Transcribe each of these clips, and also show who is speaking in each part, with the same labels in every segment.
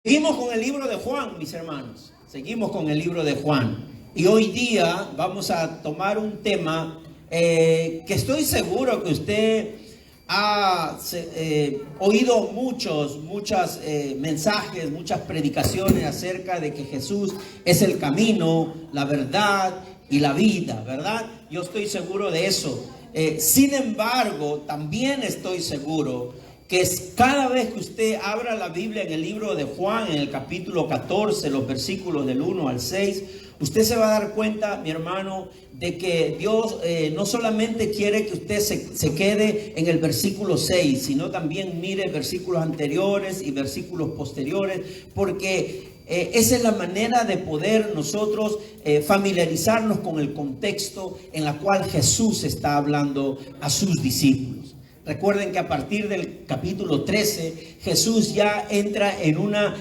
Speaker 1: Seguimos con el libro de Juan, mis hermanos. Seguimos con el libro de Juan. Y hoy día vamos a tomar un tema que estoy seguro que usted ha oído muchos mensajes, muchas predicaciones acerca de que Jesús es el camino, la verdad y la vida, ¿verdad? Yo estoy seguro de eso. Sin embargo, también estoy seguro que cada vez que usted abra la Biblia en el libro de Juan, en el capítulo 14, los versículos del 1 al 6, usted se va a dar cuenta, mi hermano, de que Dios no solamente quiere que usted se quede en el versículo 6, sino también mire versículos anteriores y versículos posteriores, porque esa es la manera de poder nosotros familiarizarnos con el contexto en la cual Jesús está hablando a sus discípulos. Recuerden que a partir del capítulo 13, Jesús ya entra en una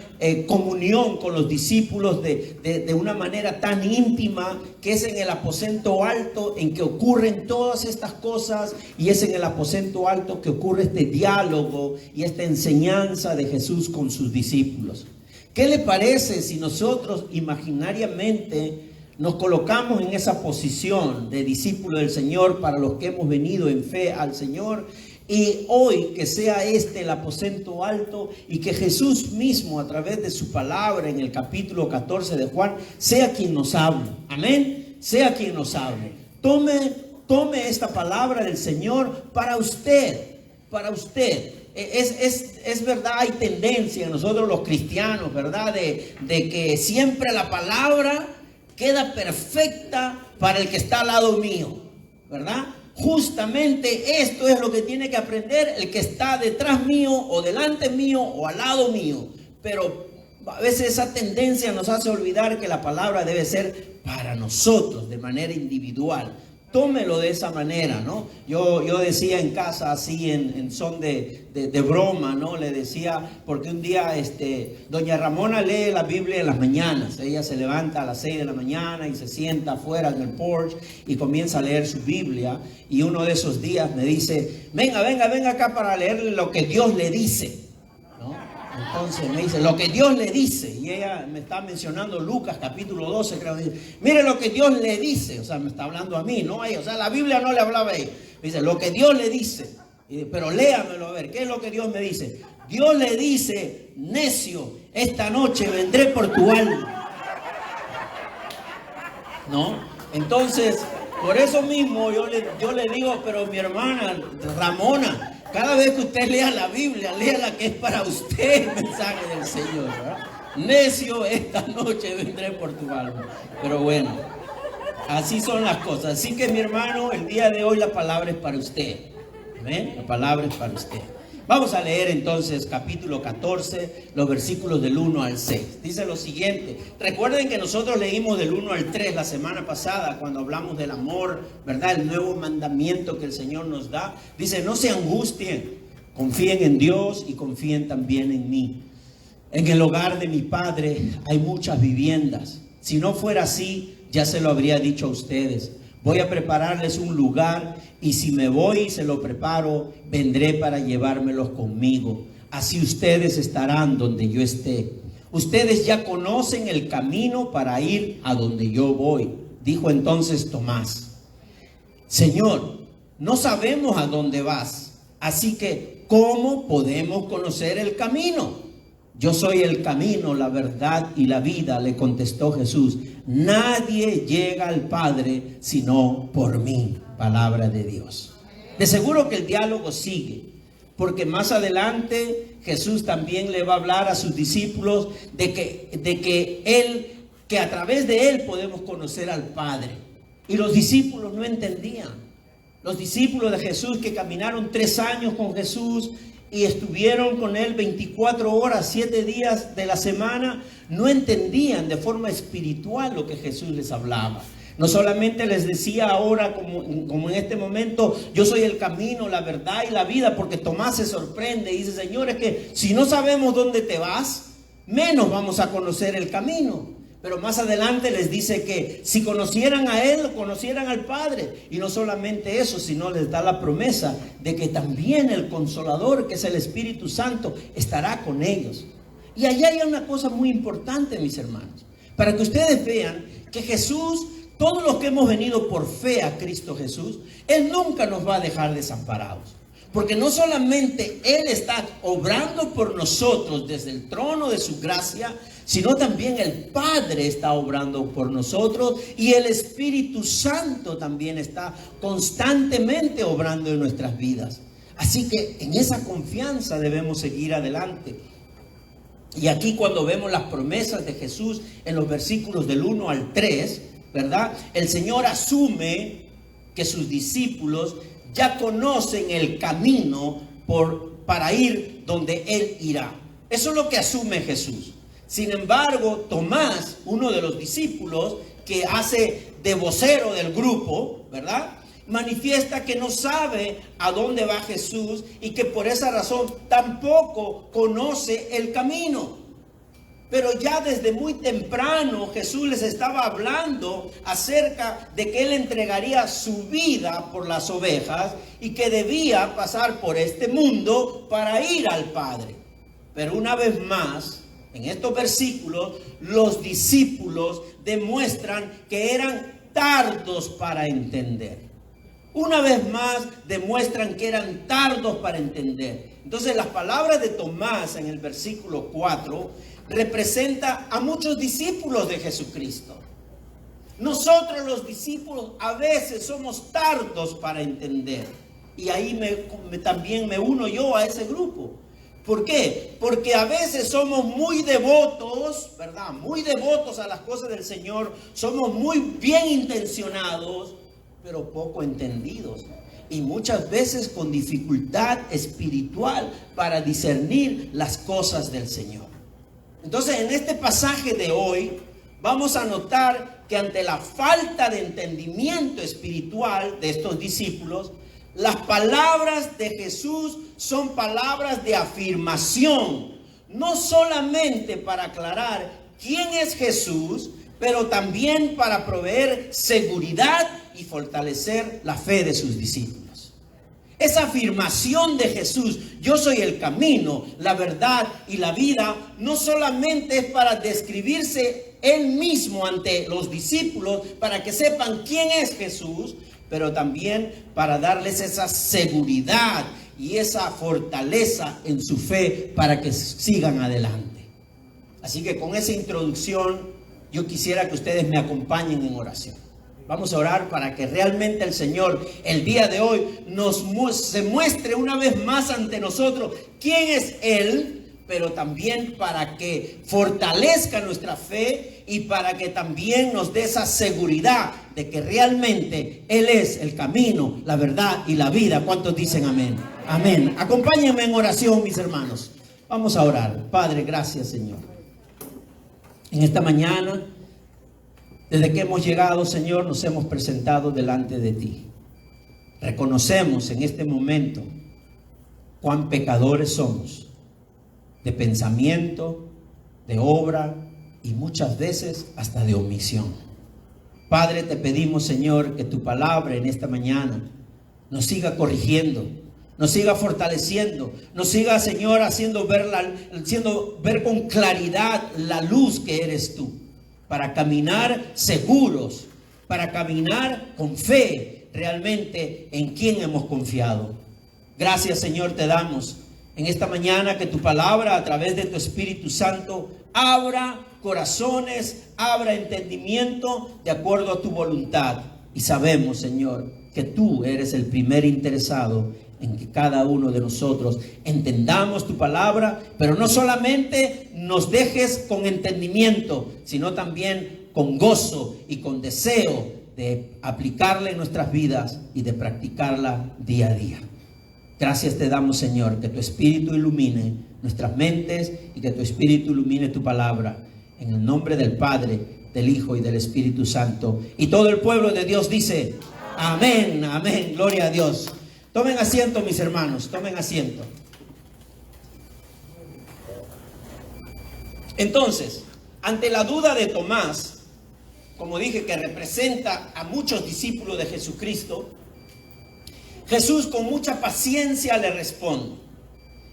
Speaker 1: comunión con los discípulos de una manera tan íntima, que es en el aposento alto en que ocurren todas estas cosas, y es en el aposento alto que ocurre este diálogo y esta enseñanza de Jesús con sus discípulos. ¿Qué le parece si nosotros imaginariamente nos colocamos en esa posición de discípulo del Señor, para los que hemos venido en fe al Señor? Y hoy que sea este el aposento alto, y que Jesús mismo a través de su palabra en el capítulo 14 de Juan sea quien nos hable. Amén. Sea quien nos hable. Tome esta palabra del Señor para usted. Para usted. Es verdad, hay tendencia en nosotros los cristianos, ¿verdad? De que siempre la palabra queda perfecta para el que está al lado mío, ¿verdad? Justamente esto es lo que tiene que aprender el que está detrás mío, o delante mío, o al lado mío. Pero a veces esa tendencia nos hace olvidar que la palabra debe ser para nosotros, de manera individual. Tómelo de esa manera, ¿no? Yo decía en casa así, en son de broma, ¿no? Le decía, porque un día doña Ramona lee la Biblia en las mañanas. Ella se levanta a las 6 de la mañana y se sienta afuera en el porche y comienza a leer su Biblia. Y uno de esos días me dice, venga acá para leerle lo que Dios le dice, ¿no? Entonces me dice, lo que Dios le dice. Y ella me está mencionando Lucas capítulo 12, creo. Dice, mire lo que Dios le dice. O sea, me está hablando a mí, no a ella. O sea, la Biblia no le hablaba a ella. Me dice, lo que Dios le dice. Pero léamelo a ver, ¿qué es lo que Dios me dice? Dios le dice, necio, esta noche vendré por tu alma. ¿No? Entonces, por eso mismo yo le digo, pero mi hermana Ramona, cada vez que usted lea la Biblia, lea la que es para usted, el mensaje del Señor, ¿verdad? Necio, esta noche vendré por tu alma. Pero bueno, así son las cosas. Así que mi hermano, el día de hoy la palabra es para usted. ¿Ven? La palabra es para usted. Vamos a leer entonces capítulo 14, los versículos del 1 al 6. Dice lo siguiente. Recuerden que nosotros leímos del 1 al 3 la semana pasada, cuando hablamos del amor, ¿verdad? El nuevo mandamiento que el Señor nos da. Dice, no se angustien, confíen en Dios y confíen también en mí. En el hogar de mi Padre hay muchas viviendas. Si no fuera así, ya se lo habría dicho a ustedes. Voy a prepararles un lugar, y si me voy y se lo preparo, vendré para llevármelos conmigo. Así ustedes estarán donde yo esté. Ustedes ya conocen el camino para ir a donde yo voy. Dijo entonces Tomás, Señor, no sabemos a dónde vas, así que ¿cómo podemos conocer el camino? Yo soy el camino, la verdad y la vida, le contestó Jesús. Nadie llega al Padre sino por mí. Palabra de Dios. De seguro que el diálogo sigue, porque más adelante Jesús también le va a hablar a sus discípulos de que a través de él podemos conocer al Padre. Y los discípulos no entendían. Los discípulos de Jesús, que caminaron 3 años con Jesús y estuvieron con él 24 horas, 7 días de la semana, no entendían de forma espiritual lo que Jesús les hablaba. No solamente les decía ahora, como en este momento, yo soy el camino, la verdad y la vida, porque Tomás se sorprende y dice, Señor, es que si no sabemos dónde te vas, menos vamos a conocer el camino. Pero más adelante les dice que si conocieran a Él, conocieran al Padre. Y no solamente eso, sino les da la promesa de que también el Consolador, que es el Espíritu Santo, estará con ellos. Y allá hay una cosa muy importante, mis hermanos, para que ustedes vean que Jesús, todos los que hemos venido por fe a Cristo Jesús, Él nunca nos va a dejar desamparados. Porque no solamente Él está obrando por nosotros desde el trono de su gracia, sino también el Padre está obrando por nosotros y el Espíritu Santo también está constantemente obrando en nuestras vidas. Así que en esa confianza debemos seguir adelante. Y aquí cuando vemos las promesas de Jesús en los versículos del 1 al 3, ¿verdad? El Señor asume que sus discípulos ya conocen el camino para ir donde Él irá. Eso es lo que asume Jesús. Sin embargo, Tomás, uno de los discípulos que hace de vocero del grupo, ¿verdad?, manifiesta que no sabe a dónde va Jesús y que por esa razón tampoco conoce el camino. Pero ya desde muy temprano Jesús les estaba hablando acerca de que Él entregaría su vida por las ovejas y que debía pasar por este mundo para ir al Padre. Pero una vez más, en estos versículos, los discípulos demuestran que eran tardos para entender. Una vez más demuestran que eran tardos para entender. Entonces las palabras de Tomás en el versículo 4 representa a muchos discípulos de Jesucristo. Nosotros los discípulos a veces somos tardos para entender. Y ahí también me uno yo a ese grupo. ¿Por qué? Porque a veces somos muy devotos, ¿verdad? Muy devotos a las cosas del Señor. Somos muy bien intencionados, pero poco entendidos. Y muchas veces con dificultad espiritual para discernir las cosas del Señor. Entonces, en este pasaje de hoy, vamos a notar que ante la falta de entendimiento espiritual de estos discípulos, las palabras de Jesús son palabras de afirmación, no solamente para aclarar quién es Jesús, pero también para proveer seguridad y fortalecer la fe de sus discípulos. Esa afirmación de Jesús, yo soy el camino, la verdad y la vida, no solamente es para describirse Él mismo ante los discípulos, para que sepan quién es Jesús, pero también para darles esa seguridad y esa fortaleza en su fe para que sigan adelante. Así que con esa introducción, yo quisiera que ustedes me acompañen en oración. Vamos a orar para que realmente el Señor el día de hoy se muestre una vez más ante nosotros quién es Él, pero también para que fortalezca nuestra fe y para que también nos dé esa seguridad de que realmente Él es el camino, la verdad y la vida. ¿Cuántos dicen amén? Amén. Acompáñenme en oración, mis hermanos. Vamos a orar. Padre, gracias, Señor. En esta mañana, desde que hemos llegado, Señor, nos hemos presentado delante de ti. Reconocemos en este momento cuán pecadores somos, de pensamiento, de obra y muchas veces hasta de omisión. Padre, te pedimos, Señor, que tu palabra en esta mañana nos siga corrigiendo, nos siga fortaleciendo, nos siga, Señor, haciendo ver con claridad la luz que eres tú, para caminar seguros, para caminar con fe realmente en quien hemos confiado. Gracias, Señor, te damos en esta mañana que tu palabra a través de tu Espíritu Santo abra corazones, abra entendimiento de acuerdo a tu voluntad. Y sabemos, Señor, que tú eres el primer interesado en que cada uno de nosotros entendamos tu palabra, pero no solamente nos dejes con entendimiento, sino también con gozo y con deseo de aplicarla en nuestras vidas y de practicarla día a día. Gracias te damos, Señor, que tu Espíritu ilumine nuestras mentes y que tu Espíritu ilumine tu palabra. En el nombre del Padre, del Hijo y del Espíritu Santo. Y todo el pueblo de Dios dice, amén, amén, gloria a Dios. Tomen asiento, mis hermanos, tomen asiento. Entonces, ante la duda de Tomás, como dije que representa a muchos discípulos de Jesucristo, Jesús con mucha paciencia le responde.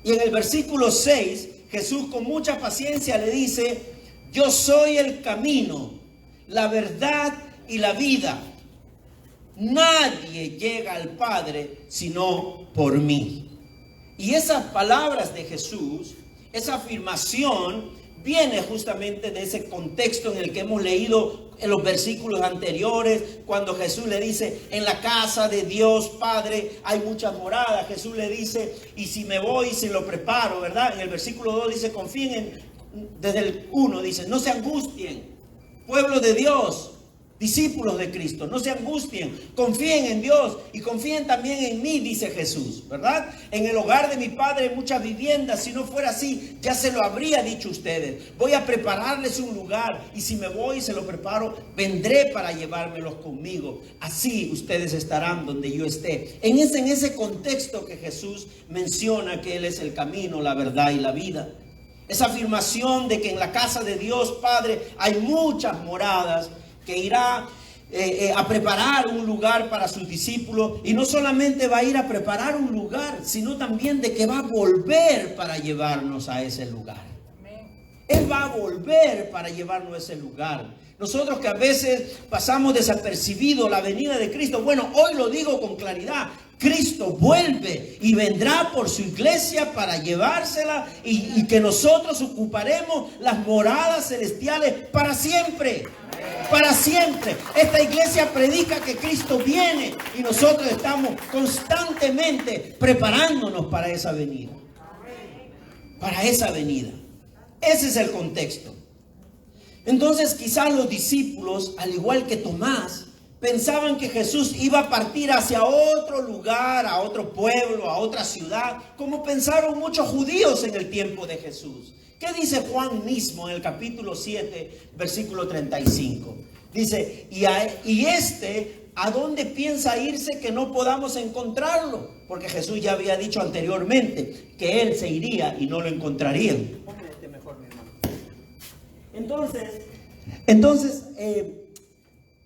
Speaker 1: Y en el versículo 6, Jesús con mucha paciencia le dice: yo soy el camino, la verdad y la vida. Nadie llega al Padre sino por mí. Y esas palabras de Jesús, esa afirmación, viene justamente de ese contexto en el que hemos leído en los versículos anteriores, cuando Jesús le dice: en la casa de Dios Padre hay muchas moradas. Jesús le dice: y si me voy, si lo preparo, ¿verdad? En el versículo 2 dice: confíen desde el 1 dice: no se angustien, pueblo de Dios, discípulos de Cristo, no se angustien, confíen en Dios y confíen también en mí, dice Jesús, ¿verdad? En el hogar de mi Padre hay muchas viviendas. Si no fuera así, ya se lo habría dicho a ustedes. Voy a prepararles un lugar, y si me voy y se lo preparo, vendré para llevármelos conmigo. Así ustedes estarán donde yo esté. En ese contexto que Jesús menciona que Él es el camino, la verdad y la vida. Esa afirmación de que en la casa de Dios Padre hay muchas moradas, que irá a preparar un lugar para sus discípulos, y no solamente va a ir a preparar un lugar, sino también de que va a volver para llevarnos a ese lugar. Él va a volver para llevarnos a ese lugar. Nosotros que a veces pasamos desapercibido la venida de Cristo, bueno, hoy lo digo con claridad: Cristo vuelve y vendrá por su iglesia para llevársela, y que nosotros ocuparemos las moradas celestiales para siempre. Para siempre. Esta iglesia predica que Cristo viene, y nosotros estamos constantemente preparándonos para esa venida. Para esa venida. Ese es el contexto. Entonces quizás los discípulos, al igual que Tomás, pensaban que Jesús iba a partir hacia otro lugar, a otro pueblo, a otra ciudad, como pensaron muchos judíos en el tiempo de Jesús. ¿Qué dice Juan mismo en el capítulo 7, versículo 35? Dice: ¿y a dónde piensa irse que no podamos encontrarlo? Porque Jesús ya había dicho anteriormente que Él se iría y no lo encontrarían. Ponme este mejor, mi hermano. Entonces,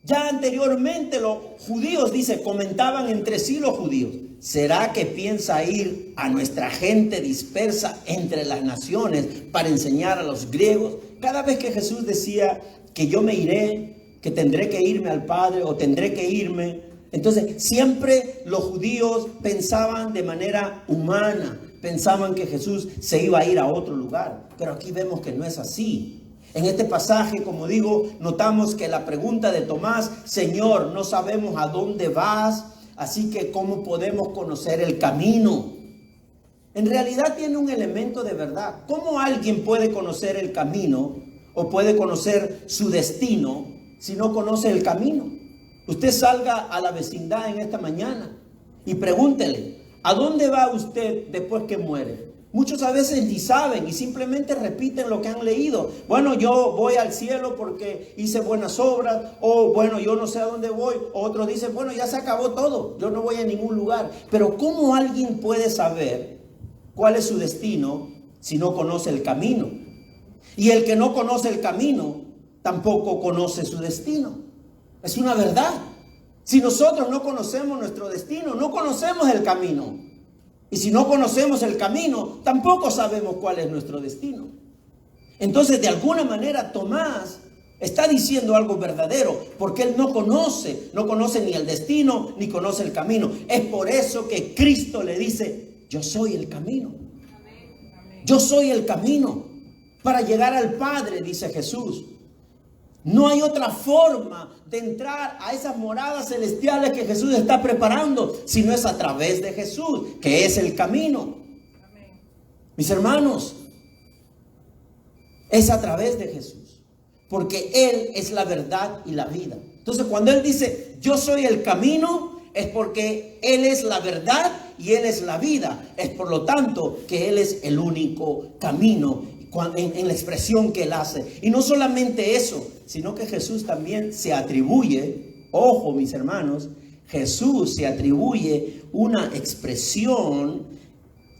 Speaker 1: ya anteriormente los judíos, comentaban entre sí los judíos: ¿será que piensa ir a nuestra gente dispersa entre las naciones para enseñar a los griegos? Cada vez que Jesús decía que yo me iré, que tendré que irme al Padre o tendré que irme, entonces siempre los judíos pensaban de manera humana, pensaban que Jesús se iba a ir a otro lugar. Pero aquí vemos que no es así. En este pasaje, como digo, notamos que la pregunta de Tomás: Señor, no sabemos a dónde vas, así que ¿cómo podemos conocer el camino? En realidad tiene un elemento de verdad. ¿Cómo alguien puede conocer el camino o puede conocer su destino si no conoce el camino? Usted salga a la vecindad en esta mañana y pregúntele: ¿a dónde va usted después que muere? Muchos a veces ni saben y simplemente repiten lo que han leído. Bueno, yo voy al cielo porque hice buenas obras, o bueno, yo no sé a dónde voy. O otros dicen: bueno, ya se acabó todo, yo no voy a ningún lugar. Pero ¿cómo alguien puede saber cuál es su destino si no conoce el camino? Y el que no conoce el camino tampoco conoce su destino. Es una verdad. Si nosotros no conocemos nuestro destino, no conocemos el camino. Y si no conocemos el camino, tampoco sabemos cuál es nuestro destino. Entonces, de alguna manera, Tomás está diciendo algo verdadero, porque él no conoce ni el destino, ni conoce el camino. Es por eso que Cristo le dice: yo soy el camino. Yo soy el camino para llegar al Padre, dice Jesús. No hay otra forma de entrar a esas moradas celestiales que Jesús está preparando, si no es a través de Jesús, que es el camino. Amén. Mis hermanos, es a través de Jesús, porque Él es la verdad y la vida. Entonces, cuando Él dice: yo soy el camino, es porque Él es la verdad y Él es la vida. Es por lo tanto que Él es el único camino en la expresión que Él hace. Y no solamente eso, sino que Jesús también se atribuye, ojo mis hermanos, Jesús se atribuye una expresión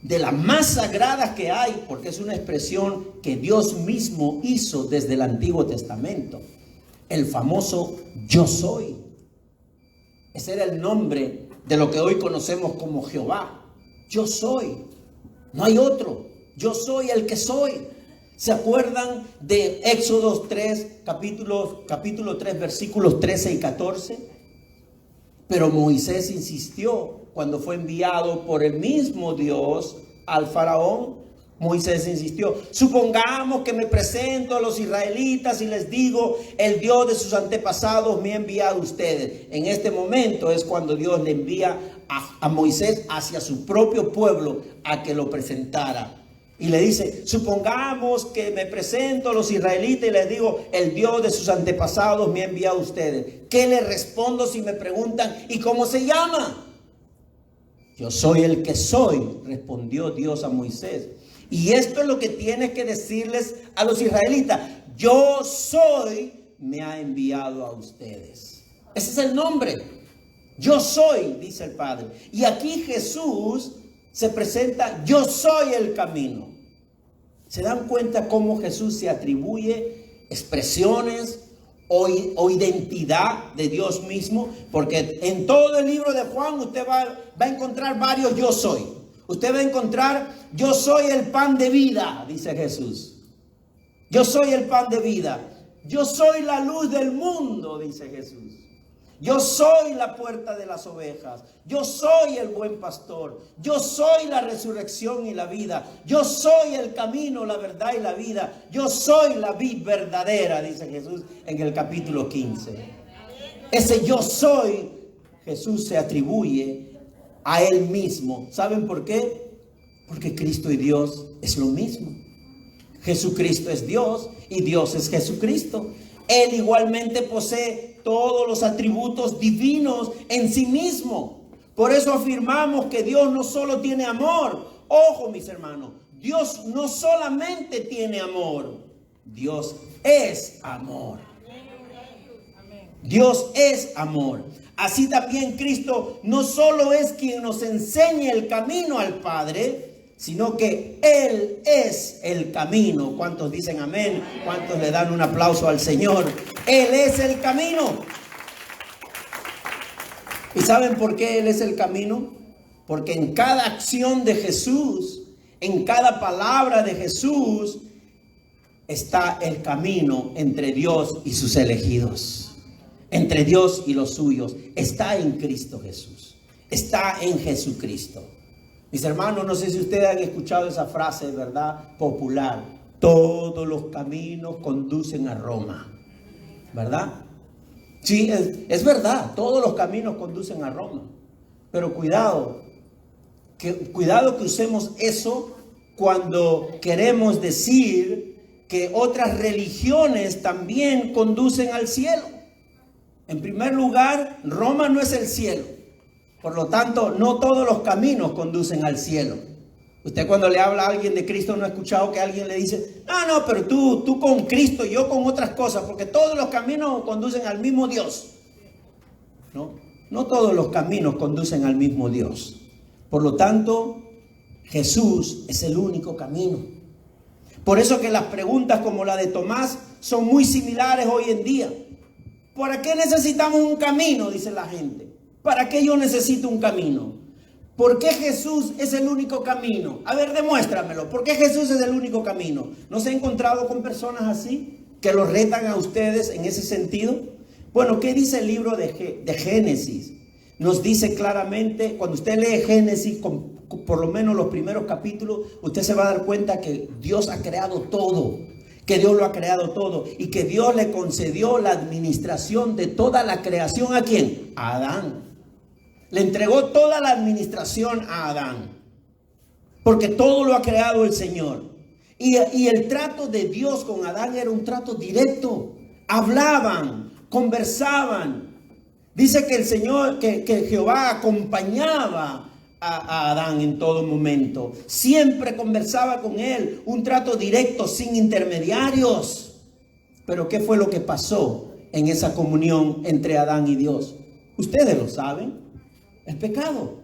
Speaker 1: de las más sagradas que hay, porque es una expresión que Dios mismo hizo desde el Antiguo Testamento. El famoso yo soy. Ese era el nombre de lo que hoy conocemos como Jehová. Yo soy. No hay otro. Yo soy el que soy. ¿Se acuerdan de Éxodo 3, capítulo 3, versículos 13 y 14? Pero Moisés insistió cuando fue enviado por el mismo Dios al faraón. Moisés insistió: supongamos que me presento a los israelitas y les digo, el Dios de sus antepasados me ha enviado a ustedes. En este momento es cuando Dios le envía a Moisés hacia su propio pueblo a que lo presentara. Y le dice: supongamos que me presento a los israelitas y les digo, el Dios de sus antepasados me ha enviado a ustedes. ¿Qué les respondo si me preguntan, ¿y cómo se llama? Yo soy el que soy, respondió Dios a Moisés. Y esto es lo que tienes que decirles a los israelitas: yo soy, me ha enviado a ustedes. Ese es el nombre. Yo soy, dice el Padre. Y aquí Jesús se presenta: yo soy el camino. ¿Se dan cuenta cómo Jesús se atribuye expresiones o identidad de Dios mismo? Porque en todo el libro de Juan usted va a encontrar varios yo soy. Usted va a encontrar: yo soy el pan de vida, dice Jesús. Yo soy el pan de vida. Yo soy la luz del mundo, dice Jesús. Yo soy la puerta de las ovejas. Yo soy el buen pastor. Yo soy la resurrección y la vida. Yo soy el camino, la verdad y la vida. Yo soy la vid verdadera, dice Jesús en el capítulo 15. Ese yo soy, Jesús se atribuye a él mismo. ¿Saben por qué? Porque Cristo y Dios es lo mismo. Jesucristo es Dios y Dios es Jesucristo. Él igualmente posee todos los atributos divinos en sí mismo. Por eso afirmamos que Dios no solo tiene amor. Ojo, mis hermanos, Dios no solamente tiene amor, Dios es amor. Dios es amor. Así también Cristo no solo es quien nos enseña el camino al Padre, sino que Él es el camino. ¿Cuántos dicen amén? ¿Cuántos le dan un aplauso al Señor? Él es el camino. ¿Y saben por qué Él es el camino? Porque en cada acción de Jesús, en cada palabra de Jesús, está el camino entre Dios y sus elegidos. Entre Dios y los suyos. Está en Cristo Jesús. Está en Jesucristo. Mis hermanos, no sé si ustedes han escuchado esa frase, ¿verdad? Popular: todos los caminos conducen a Roma, ¿verdad? Sí, es verdad, todos los caminos conducen a Roma. Pero cuidado que usemos eso cuando queremos decir que otras religiones también conducen al cielo. En primer lugar, Roma no es el cielo. Por lo tanto, no todos los caminos conducen al cielo. Usted cuando le habla a alguien de Cristo, no ha escuchado que alguien le dice: no, pero tú con Cristo y yo con otras cosas, porque todos los caminos conducen al mismo Dios. No todos los caminos conducen al mismo Dios. Por lo tanto, Jesús es el único camino. Por eso que las preguntas como la de Tomás son muy similares hoy en día. ¿Para qué necesitamos un camino?, dice la gente. ¿Para qué yo necesito un camino? ¿Por qué Jesús es el único camino? A ver, demuéstramelo. ¿Por qué Jesús es el único camino? ¿No se ha encontrado con personas así que los retan a ustedes en ese sentido? Bueno, ¿qué dice el libro de Génesis? Nos dice claramente, cuando usted lee Génesis, por lo menos los primeros capítulos, usted se va a dar cuenta que Dios ha creado todo. Que Dios lo ha creado todo y que Dios le concedió la administración de toda la creación. ¿A quién? A Adán. Le entregó toda la administración a Adán, porque todo lo ha creado el Señor. Y el trato de Dios con Adán era un trato directo. Hablaban, conversaban. Dice que el Señor, que Jehová acompañaba a Adán en todo momento. Siempre conversaba con él. Un trato directo, sin intermediarios. Pero ¿qué fue lo que pasó en esa comunión entre Adán y Dios? Ustedes lo saben. El pecado.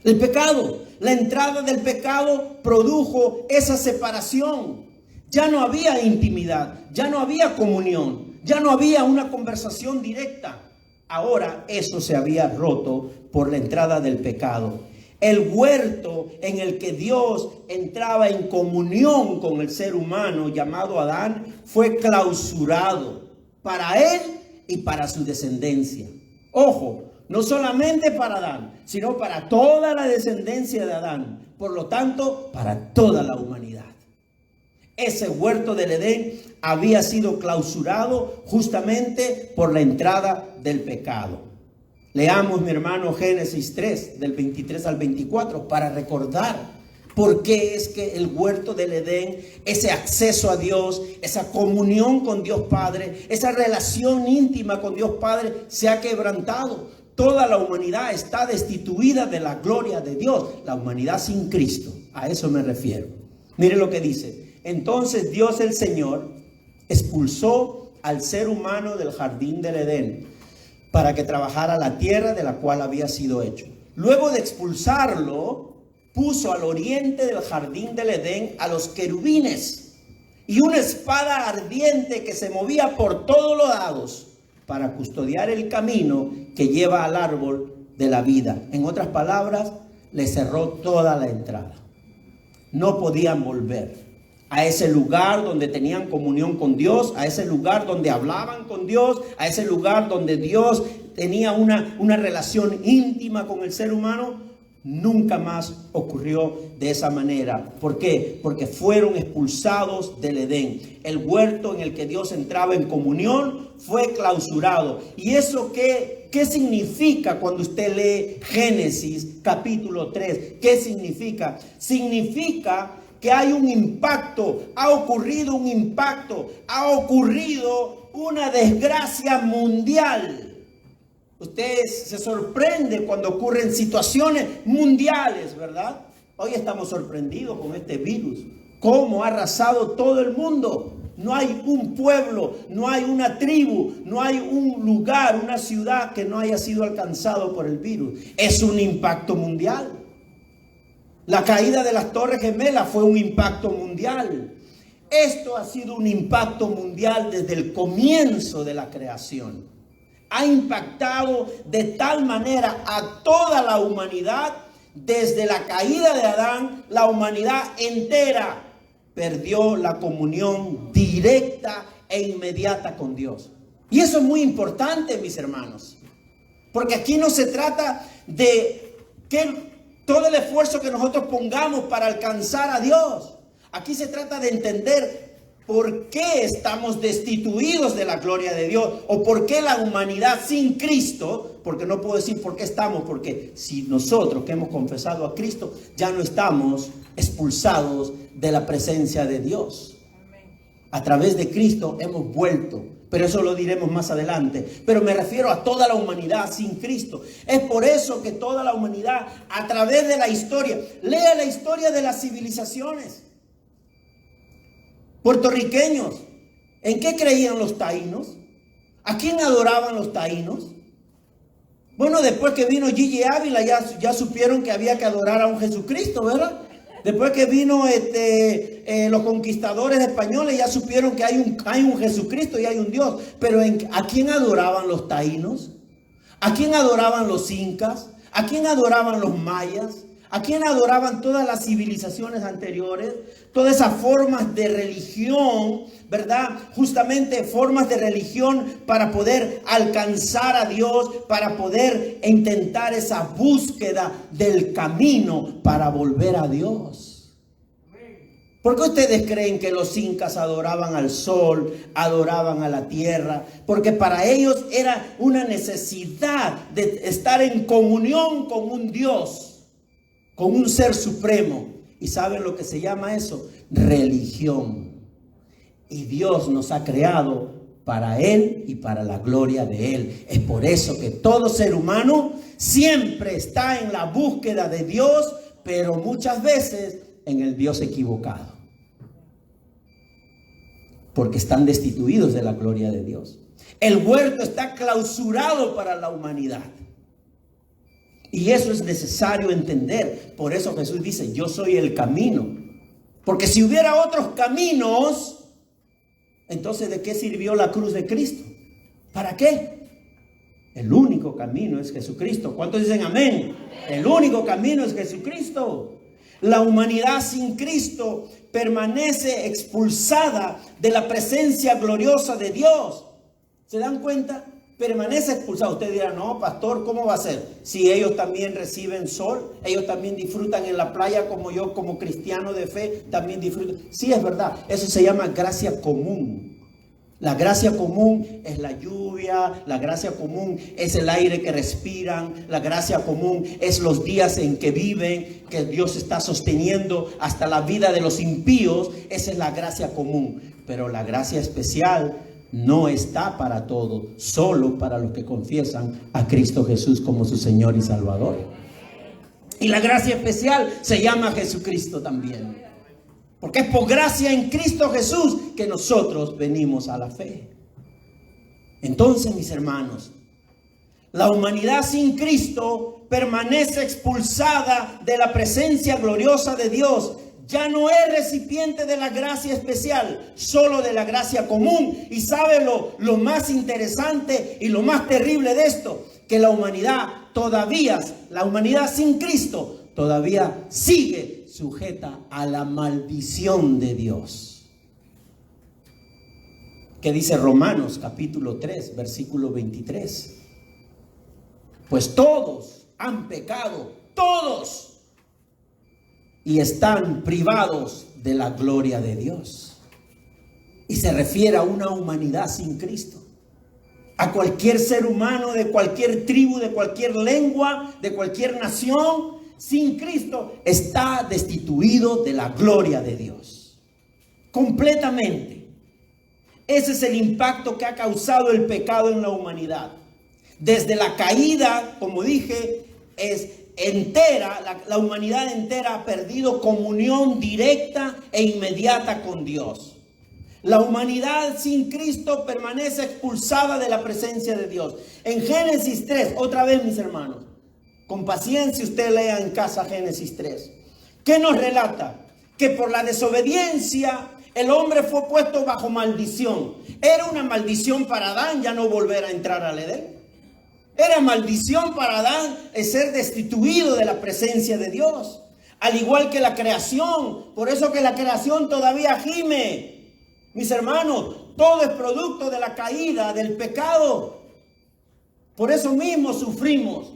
Speaker 1: El pecado. La entrada del pecado produjo esa separación. Ya no había intimidad. Ya no había comunión. Ya no había una conversación directa. Ahora eso se había roto por la entrada del pecado. El huerto en el que Dios entraba en comunión con el ser humano llamado Adán fue clausurado para él y para su descendencia. Ojo, no solamente para Adán, sino para toda la descendencia de Adán. Por lo tanto, para toda la humanidad. Ese huerto del Edén había sido clausurado justamente por la entrada del pecado. Leamos, mi hermano, Génesis 3, del 23 al 24, para recordar por qué es que el huerto del Edén, ese acceso a Dios, esa comunión con Dios Padre, esa relación íntima con Dios Padre se ha quebrantado. Toda la humanidad está destituida de la gloria de Dios. La humanidad sin Cristo, a eso me refiero. Mire lo que dice. Entonces Dios el Señor expulsó al ser humano del jardín del Edén para que trabajara la tierra de la cual había sido hecho. Luego de expulsarlo, puso al oriente del jardín del Edén a los querubines y una espada ardiente que se movía por todos los lados para custodiar el camino que lleva al árbol de la vida. En otras palabras, le cerró toda la entrada. No podían volver a ese lugar donde tenían comunión con Dios, a ese lugar donde hablaban con Dios, a ese lugar donde Dios tenía una relación íntima con el ser humano. Nunca más ocurrió de esa manera. ¿Por qué? Porque fueron expulsados del Edén. El huerto en el que Dios entraba en comunión fue clausurado. ¿Y eso qué significa cuando usted lee Génesis capítulo 3? ¿Qué significa? Significa que hay un impacto, ha ocurrido un impacto, ha ocurrido una desgracia mundial. Usted se sorprende cuando ocurren situaciones mundiales, ¿verdad? Hoy estamos sorprendidos con este virus. ¿Cómo ha arrasado todo el mundo? No hay un pueblo, no hay una tribu, no hay un lugar, una ciudad que no haya sido alcanzado por el virus. Es un impacto mundial. La caída de las Torres Gemelas fue un impacto mundial. Esto ha sido un impacto mundial desde el comienzo de la creación. Ha impactado de tal manera a toda la humanidad. Desde la caída de Adán, la humanidad entera perdió la comunión directa e inmediata con Dios. Y eso es muy importante, mis hermanos. Porque aquí no se trata de que todo el esfuerzo que nosotros pongamos para alcanzar a Dios. Aquí se trata de entender por qué estamos destituidos de la gloria de Dios, o por qué la humanidad sin Cristo, porque no puedo decir por qué estamos, porque si nosotros que hemos confesado a Cristo, ya no estamos expulsados de la presencia de Dios. A través de Cristo hemos vuelto, pero eso lo diremos más adelante. Pero me refiero a toda la humanidad sin Cristo. Es por eso que toda la humanidad, a través de la historia, lea la historia de las civilizaciones. Puertorriqueños, ¿en qué creían los taínos? ¿A quién adoraban los taínos? Bueno, después que vino Gigi Ávila ya supieron que había que adorar a un Jesucristo, ¿verdad? Después que vino los conquistadores españoles ya supieron que hay un Jesucristo y hay un Dios. Pero ¿a quién adoraban los taínos? ¿A quién adoraban los incas? ¿A quién adoraban los mayas? ¿A quién adoraban todas las civilizaciones anteriores? Todas esas formas de religión, ¿verdad? Justamente formas de religión para poder alcanzar a Dios, para poder intentar esa búsqueda del camino para volver a Dios. ¿Por qué ustedes creen que los incas adoraban al sol, adoraban a la tierra? Porque para ellos era una necesidad de estar en comunión con un Dios, con un ser supremo. ¿Y saben lo que se llama eso? Religión. Y Dios nos ha creado para Él y para la gloria de Él. Es por eso que todo ser humano siempre está en la búsqueda de Dios, pero muchas veces en el Dios equivocado. Porque están destituidos de la gloria de Dios. El huerto está clausurado para la humanidad. Y eso es necesario entender. Por eso Jesús dice, yo soy el camino. Porque si hubiera otros caminos, entonces ¿de qué sirvió la cruz de Cristo? ¿Para qué? El único camino es Jesucristo. ¿Cuántos dicen amén? El único camino es Jesucristo. La humanidad sin Cristo permanece expulsada de la presencia gloriosa de Dios. ¿Se dan cuenta? Permanece expulsada. Usted dirá, no, pastor, ¿cómo va a ser? Si ellos también reciben sol, ellos también disfrutan en la playa como yo, como cristiano de fe, también disfruto. Sí, es verdad. Eso se llama gracia común. La gracia común es la lluvia, la gracia común es el aire que respiran, la gracia común es los días en que viven, que Dios está sosteniendo hasta la vida de los impíos. Esa es la gracia común. Pero la gracia especial no está para todos, solo para los que confiesan a Cristo Jesús como su Señor y Salvador. Y la gracia especial se llama Jesucristo también. Porque es por gracia en Cristo Jesús que nosotros venimos a la fe. Entonces, mis hermanos, la humanidad sin Cristo permanece expulsada de la presencia gloriosa de Dios. Ya no es recipiente de la gracia especial, solo de la gracia común. Y sabe lo más interesante y lo más terrible de esto, que la humanidad sin Cristo todavía sigue sujeta a la maldición de Dios. ¿Qué dice Romanos capítulo 3, versículo 23? Pues todos han pecado, todos, y están privados de la gloria de Dios. Y se refiere a una humanidad sin Cristo. A cualquier ser humano de cualquier tribu, de cualquier lengua, de cualquier nación, sin Cristo está destituido de la gloria de Dios. Completamente. Ese es el impacto que ha causado el pecado en la humanidad. Desde la caída, como dije, es entera, la humanidad entera ha perdido comunión directa e inmediata con Dios. La humanidad sin Cristo permanece expulsada de la presencia de Dios. En Génesis 3, otra vez, mis hermanos, con paciencia usted lea en casa Génesis 3. ¿Qué nos relata? Que por la desobediencia el hombre fue puesto bajo maldición. Era una maldición para Adán ya no volver a entrar al Edén. Era maldición para Adán el ser destituido de la presencia de Dios. Al igual que la creación. Por eso que la creación todavía gime. Mis hermanos, todo es producto de la caída, del pecado. Por eso mismo sufrimos.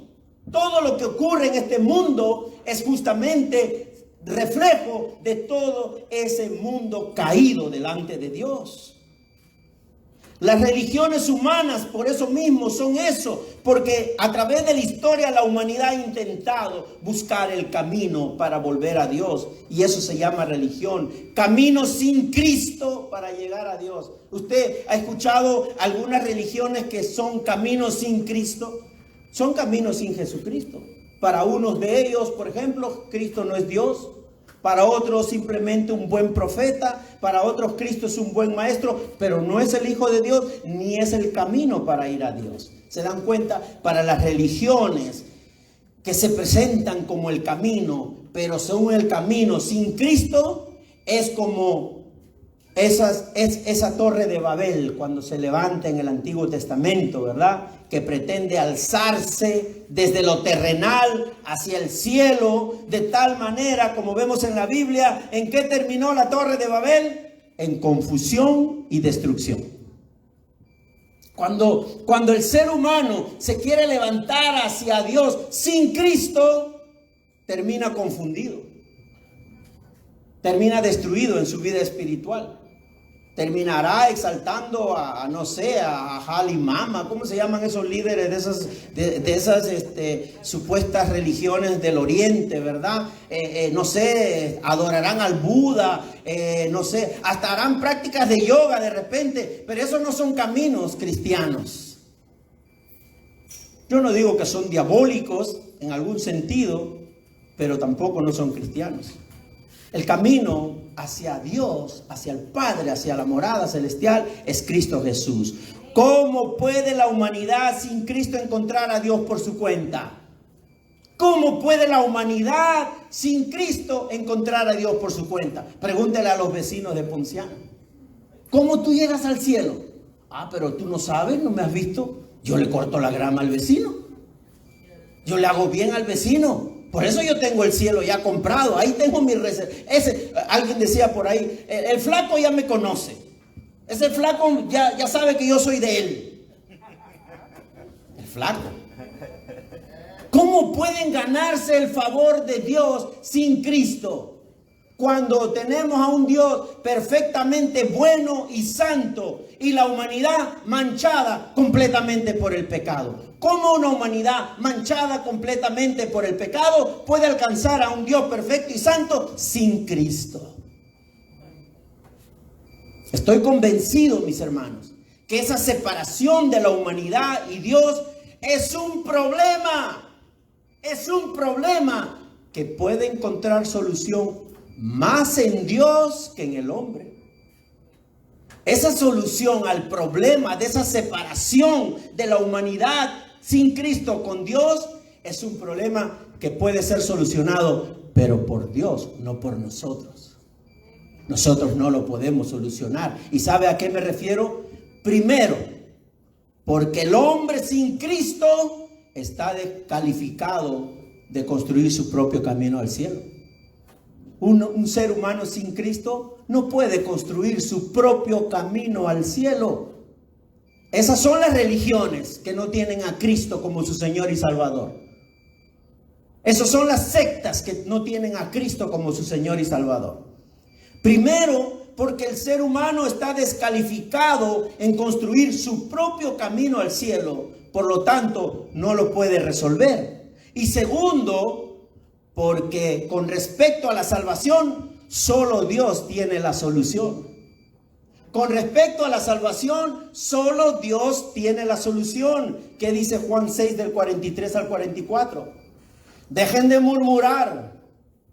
Speaker 1: Todo lo que ocurre en este mundo es justamente reflejo de todo ese mundo caído delante de Dios. Las religiones humanas por eso mismo son eso, porque a través de la historia la humanidad ha intentado buscar el camino para volver a Dios, y eso se llama religión. Camino sin Cristo para llegar a Dios. ¿Usted ha escuchado algunas religiones que son caminos sin Cristo? Son caminos sin Jesucristo. Para unos de ellos, por ejemplo, Cristo no es Dios. Para otros simplemente un buen profeta. Para otros Cristo es un buen maestro. Pero no es el Hijo de Dios ni es el camino para ir a Dios. ¿Se dan cuenta? Para las religiones que se presentan como el camino, pero según el camino sin Cristo, es como esa torre de Babel cuando se levanta en el Antiguo Testamento, ¿verdad? Que pretende alzarse desde lo terrenal hacia el cielo, de tal manera, como vemos en la Biblia, ¿en qué terminó la torre de Babel? En confusión y destrucción. Cuando el ser humano se quiere levantar hacia Dios sin Cristo, termina confundido, termina destruido en su vida espiritual. Terminará exaltando a Hali Mama, ¿cómo se llaman esos líderes de esas supuestas religiones del Oriente, verdad? Adorarán al Buda, hasta harán prácticas de yoga de repente, pero esos no son caminos cristianos. Yo no digo que son diabólicos en algún sentido, pero tampoco no son cristianos. El camino hacia Dios, hacia el Padre, hacia la morada celestial es Cristo Jesús. ¿Cómo puede la humanidad sin Cristo encontrar a Dios por su cuenta? ¿Cómo puede la humanidad sin Cristo encontrar a Dios por su cuenta? Pregúntele a los vecinos de Ponciano. ¿Cómo tú llegas al cielo? Ah, pero tú no sabes, no me has visto. Yo le corto la grama al vecino. Yo le hago bien al vecino. Por eso yo tengo el cielo ya comprado. Ahí tengo mi reserva. Alguien decía por ahí, el flaco ya me conoce. Ese flaco ya sabe que yo soy de él. El flaco. ¿Cómo pueden ganarse el favor de Dios sin Cristo? Cuando tenemos a un Dios perfectamente bueno y santo y la humanidad manchada completamente por el pecado. ¿Cómo una humanidad manchada completamente por el pecado puede alcanzar a un Dios perfecto y santo sin Cristo? Estoy convencido, mis hermanos, que esa separación de la humanidad y Dios es un problema. Es un problema que puede encontrar solución más en Dios que en el hombre. Esa solución al problema de esa separación de la humanidad sin Cristo con Dios es un problema que puede ser solucionado, pero por Dios, no por nosotros. Nosotros no lo podemos solucionar. ¿Y sabe a qué me refiero? Primero, porque el hombre sin Cristo está descalificado de construir su propio camino al cielo. Un ser humano sin Cristo no puede construir su propio camino al cielo. Esas son las religiones que no tienen a Cristo como su Señor y Salvador. Esas son las sectas que no tienen a Cristo como su Señor y Salvador. Primero, porque el ser humano está descalificado en construir su propio camino al cielo. Por lo tanto, no lo puede resolver. Y segundo, porque con respecto a la salvación, solo Dios tiene la solución. Con respecto a la salvación, solo Dios tiene la solución. ¿Qué dice Juan 6 del 43 al 44? Dejen de murmurar,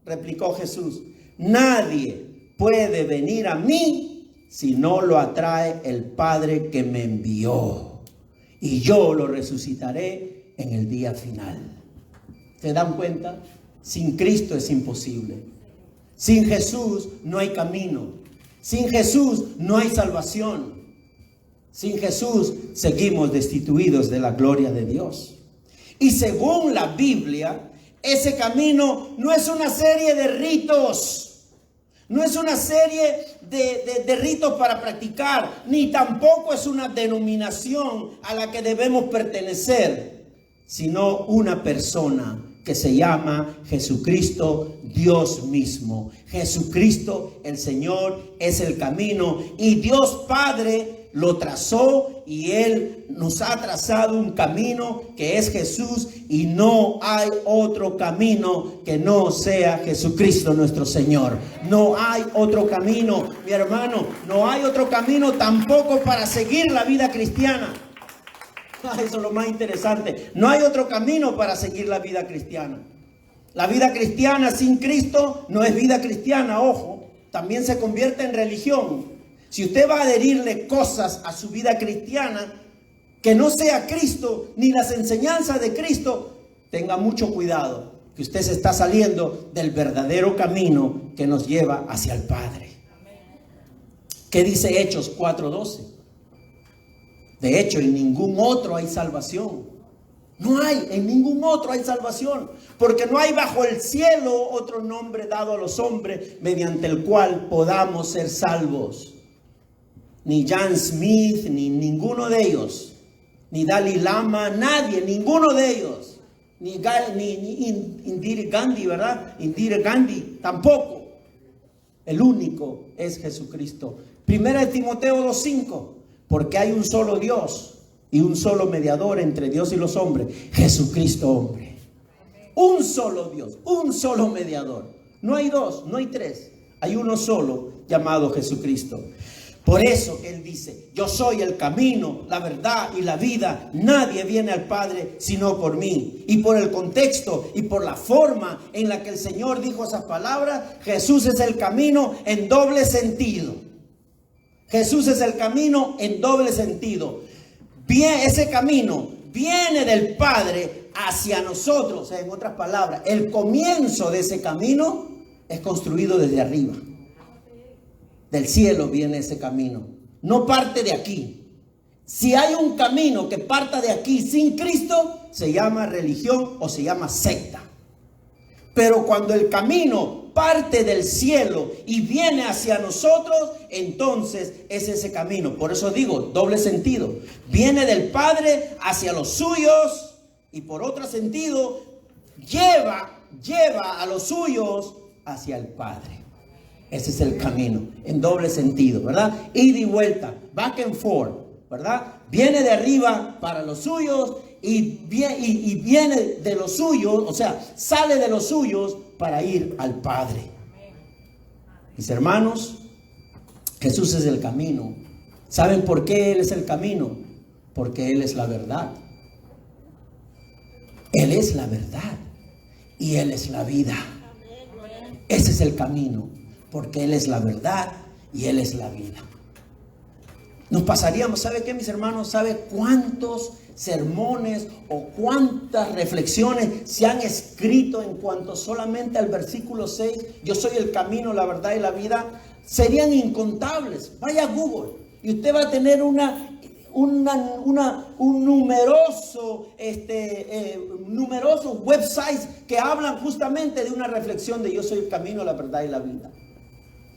Speaker 1: replicó Jesús. Nadie puede venir a mí si no lo atrae el Padre que me envió. Y yo lo resucitaré en el día final. ¿Se dan cuenta? Sin Cristo es imposible. Sin Jesús no hay camino. Sin Jesús no hay salvación. Sin Jesús seguimos destituidos de la gloria de Dios. Y según la Biblia, ese camino no es una serie de ritos. No es una serie de ritos para practicar, ni tampoco es una denominación a la que debemos pertenecer, sino una persona que se llama Jesucristo, Dios mismo. Jesucristo, el Señor, es el camino y Dios Padre lo trazó y Él nos ha trazado un camino que es Jesús y no hay otro camino que no sea Jesucristo nuestro Señor. No hay otro camino, mi hermano, no hay otro camino tampoco para seguir la vida cristiana. Eso es lo más interesante. No hay otro camino para seguir la vida cristiana. La vida cristiana sin Cristo no es vida cristiana, ojo, también se convierte en religión. Si usted va a adherirle cosas a su vida cristiana que no sea Cristo ni las enseñanzas de Cristo, tenga mucho cuidado, que usted se está saliendo del verdadero camino que nos lleva hacia el Padre. ¿Qué dice Hechos 4:12? De hecho, en ningún otro hay salvación. No hay, en ningún otro hay salvación, porque no hay bajo el cielo otro nombre dado a los hombres mediante el cual podamos ser salvos. Ni Jan Smith, ni ninguno de ellos, ni Dalai Lama, nadie, ninguno de ellos, ni Indira Gandhi, ¿verdad? Indira Gandhi, tampoco. El único es Jesucristo. Primera de Timoteo 2:5, porque hay un solo Dios y un solo mediador entre Dios y los hombres, Jesucristo hombre. Un solo Dios, un solo mediador. No hay dos, no hay tres, hay uno solo llamado Jesucristo. Por eso Él dice, yo soy el camino, la verdad y la vida. Nadie viene al Padre sino por mí. Y por el contexto y por la forma en la que el Señor dijo esas palabras, Jesús es el camino en doble sentido. Jesús es el camino en doble sentido. Bien, ese camino viene del Padre hacia nosotros. O sea, en otras palabras, el comienzo de ese camino es construido desde arriba. Del cielo viene ese camino. No parte de aquí. Si hay un camino que parta de aquí sin Cristo, se llama religión o se llama secta. Pero cuando el camino parte del cielo y viene hacia nosotros, entonces es ese camino. Por eso digo, doble sentido. Viene del Padre hacia los suyos y por otro sentido, lleva a los suyos hacia el Padre. Ese es el camino, en doble sentido, ¿verdad? Ida y vuelta, back and forth, ¿verdad? Viene de arriba para los suyos y viene de los suyos, o sea, sale de los suyos para ir al Padre. Mis hermanos, Jesús es el camino. ¿Saben por qué Él es el camino? Porque Él es la verdad. Él es la verdad y Él es la vida. Ese es el camino, porque Él es la verdad y Él es la vida. Nos pasaríamos, ¿sabe qué, mis hermanos? ¿Sabe cuántos sermones o cuántas reflexiones se han escrito en cuanto solamente al versículo 6? Yo soy el camino, la verdad y la vida. Serían incontables. Vaya a Google y usted va a tener un numerosos websites que hablan justamente de una reflexión de yo soy el camino, la verdad y la vida.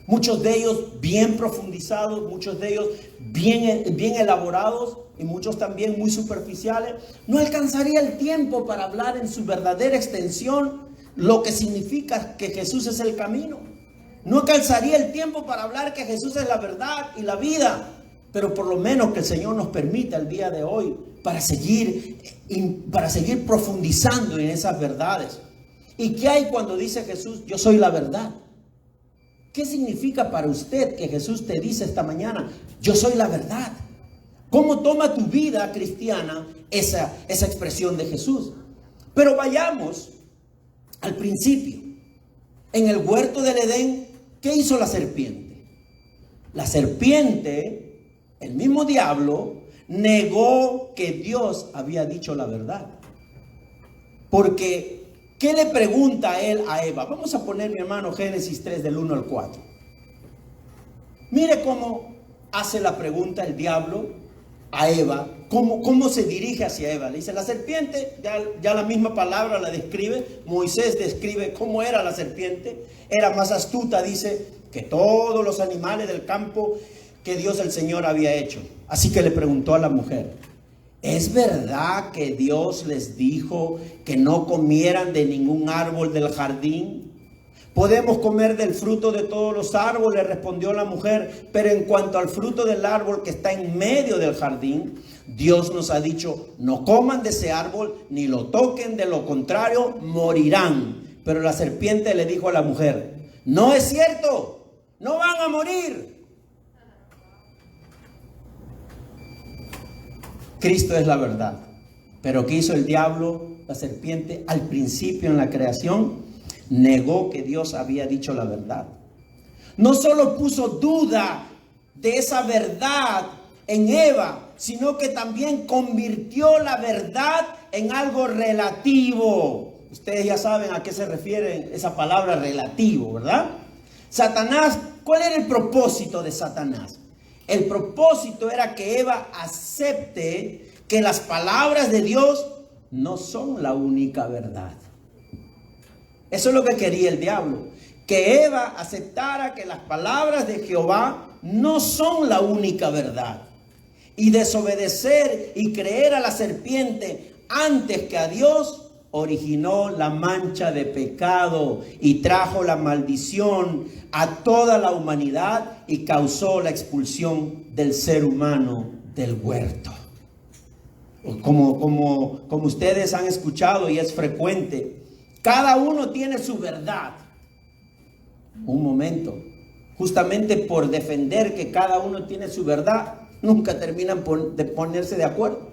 Speaker 1: Muchos de ellos bien profundizados, muchos de ellos bien elaborados y muchos también muy superficiales. No alcanzaría el tiempo para hablar en su verdadera extensión lo que significa que Jesús es el camino. No alcanzaría el tiempo para hablar que Jesús es la verdad y la vida. Pero por lo menos que el Señor nos permita el día de hoy para seguir profundizando en esas verdades. ¿Y qué hay cuando dice Jesús, yo soy la verdad? ¿Qué significa para usted que Jesús te dice esta mañana, yo soy la verdad? ¿Cómo toma tu vida cristiana esa expresión de Jesús? Pero vayamos al principio. En el huerto del Edén, ¿qué hizo la serpiente? La serpiente, el mismo diablo, negó que Dios había dicho la verdad. Porque ¿qué le pregunta él a Eva? Vamos a poner, mi hermano, Génesis 3 del 1 al 4. Mire cómo hace la pregunta el diablo a Eva. Cómo se dirige hacia Eva. Le dice, la serpiente, ya la misma palabra la describe. Moisés describe cómo era la serpiente. Era más astuta, dice, que todos los animales del campo que Dios el Señor había hecho. Así que le preguntó a la mujer, ¿es verdad que Dios les dijo que no comieran de ningún árbol del jardín? ¿Podemos comer del fruto de todos los árboles?, respondió la mujer. Pero en cuanto al fruto del árbol que está en medio del jardín, Dios nos ha dicho, no coman de ese árbol ni lo toquen, de lo contrario morirán. Pero la serpiente le dijo a la mujer, no es cierto, no van a morir. Cristo es la verdad. Pero ¿qué hizo el diablo, la serpiente? Al principio en la creación, negó que Dios había dicho la verdad. No solo puso duda de esa verdad en Eva, sino que también convirtió la verdad en algo relativo. Ustedes ya saben a qué se refiere esa palabra relativo, ¿verdad? Satanás, ¿cuál era el propósito de Satanás? El propósito era que Eva acepte que las palabras de Dios no son la única verdad. Eso es lo que quería el diablo. Que Eva aceptara que las palabras de Jehová no son la única verdad. Y desobedecer y creer a la serpiente antes que a Dios originó la mancha de pecado y trajo la maldición a toda la humanidad y causó la expulsión del ser humano del huerto. Como ustedes han escuchado y es frecuente, cada uno tiene su verdad. Un momento, justamente por defender que cada uno tiene su verdad, nunca terminan de ponerse de acuerdo.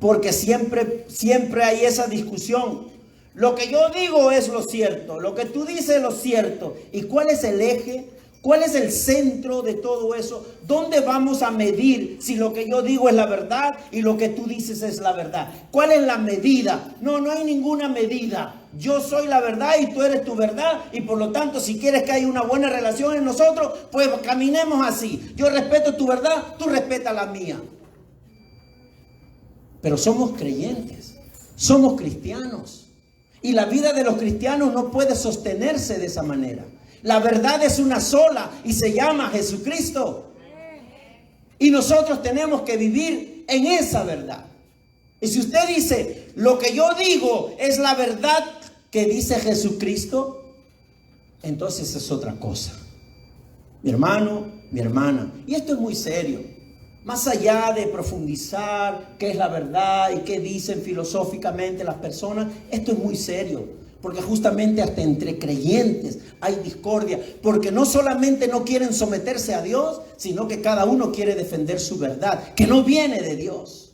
Speaker 1: Porque siempre hay esa discusión. Lo que yo digo es lo cierto, lo que tú dices es lo cierto. ¿Y cuál es el eje? ¿Cuál es el centro de todo eso? ¿Dónde vamos a medir si lo que yo digo es la verdad y lo que tú dices es la verdad? ¿Cuál es la medida? No hay ninguna medida. Yo soy la verdad y tú eres tu verdad, y por lo tanto, si quieres que haya una buena relación en nosotros, pues caminemos así. Yo respeto tu verdad, tú respetas la mía. pero somos creyentes, somos cristianos. Y la vida de los cristianos no puede sostenerse de esa manera. La verdad es una sola y se llama Jesucristo. Y nosotros tenemos que vivir en esa verdad. Y si usted dice, lo que yo digo es la verdad que dice Jesucristo, entonces es otra cosa. Mi hermano, mi hermana, y esto es muy serio. Más allá de profundizar qué es la verdad y qué dicen filosóficamente las personas, esto es muy serio. Porque justamente hasta entre creyentes hay discordia. Porque no solamente no quieren someterse a Dios, sino que cada uno quiere defender su verdad, que no viene de Dios.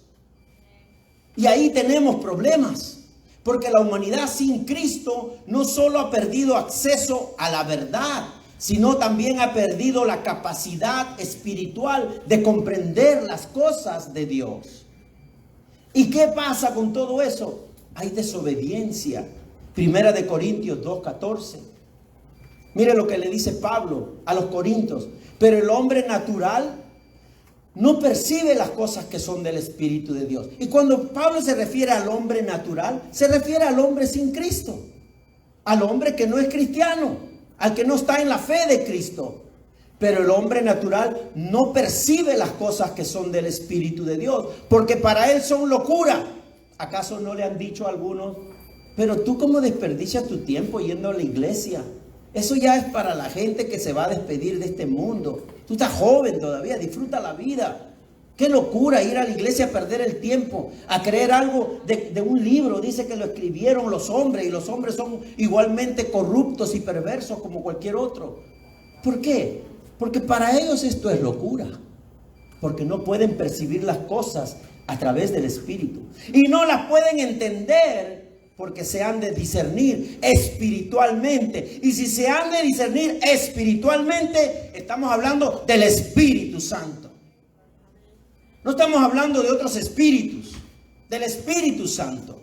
Speaker 1: Y ahí tenemos problemas. Porque la humanidad sin Cristo no solo ha perdido acceso a la verdad, sino también ha perdido la capacidad espiritual de comprender las cosas de Dios. ¿Y qué pasa con todo eso? Hay desobediencia. Primera de Corintios 2:14. Mire lo que le dice Pablo a los corintios. Pero el hombre natural no percibe las cosas que son del Espíritu de Dios. Y cuando Pablo se refiere al hombre natural, se refiere al hombre sin Cristo. Al hombre que no es cristiano, al que no está en la fe de Cristo. Pero el hombre natural no percibe las cosas que son del Espíritu de Dios, porque para él son locura. ¿Acaso no le han dicho a algunos: pero tú cómo desperdicias tu tiempo yendo a la iglesia? Eso ya es para la gente que se va a despedir de este mundo. Tú estás joven todavía, disfruta la vida. Qué locura ir a la iglesia a perder el tiempo, a creer algo de un libro. Dice que lo escribieron los hombres, y los hombres son igualmente corruptos y perversos como cualquier otro. ¿Por qué? Porque para ellos esto es locura. Porque no pueden percibir las cosas a través del Espíritu. Y no las pueden entender porque se han de discernir espiritualmente. Y si se han de discernir espiritualmente, estamos hablando del Espíritu Santo. No estamos hablando de otros espíritus, del Espíritu Santo.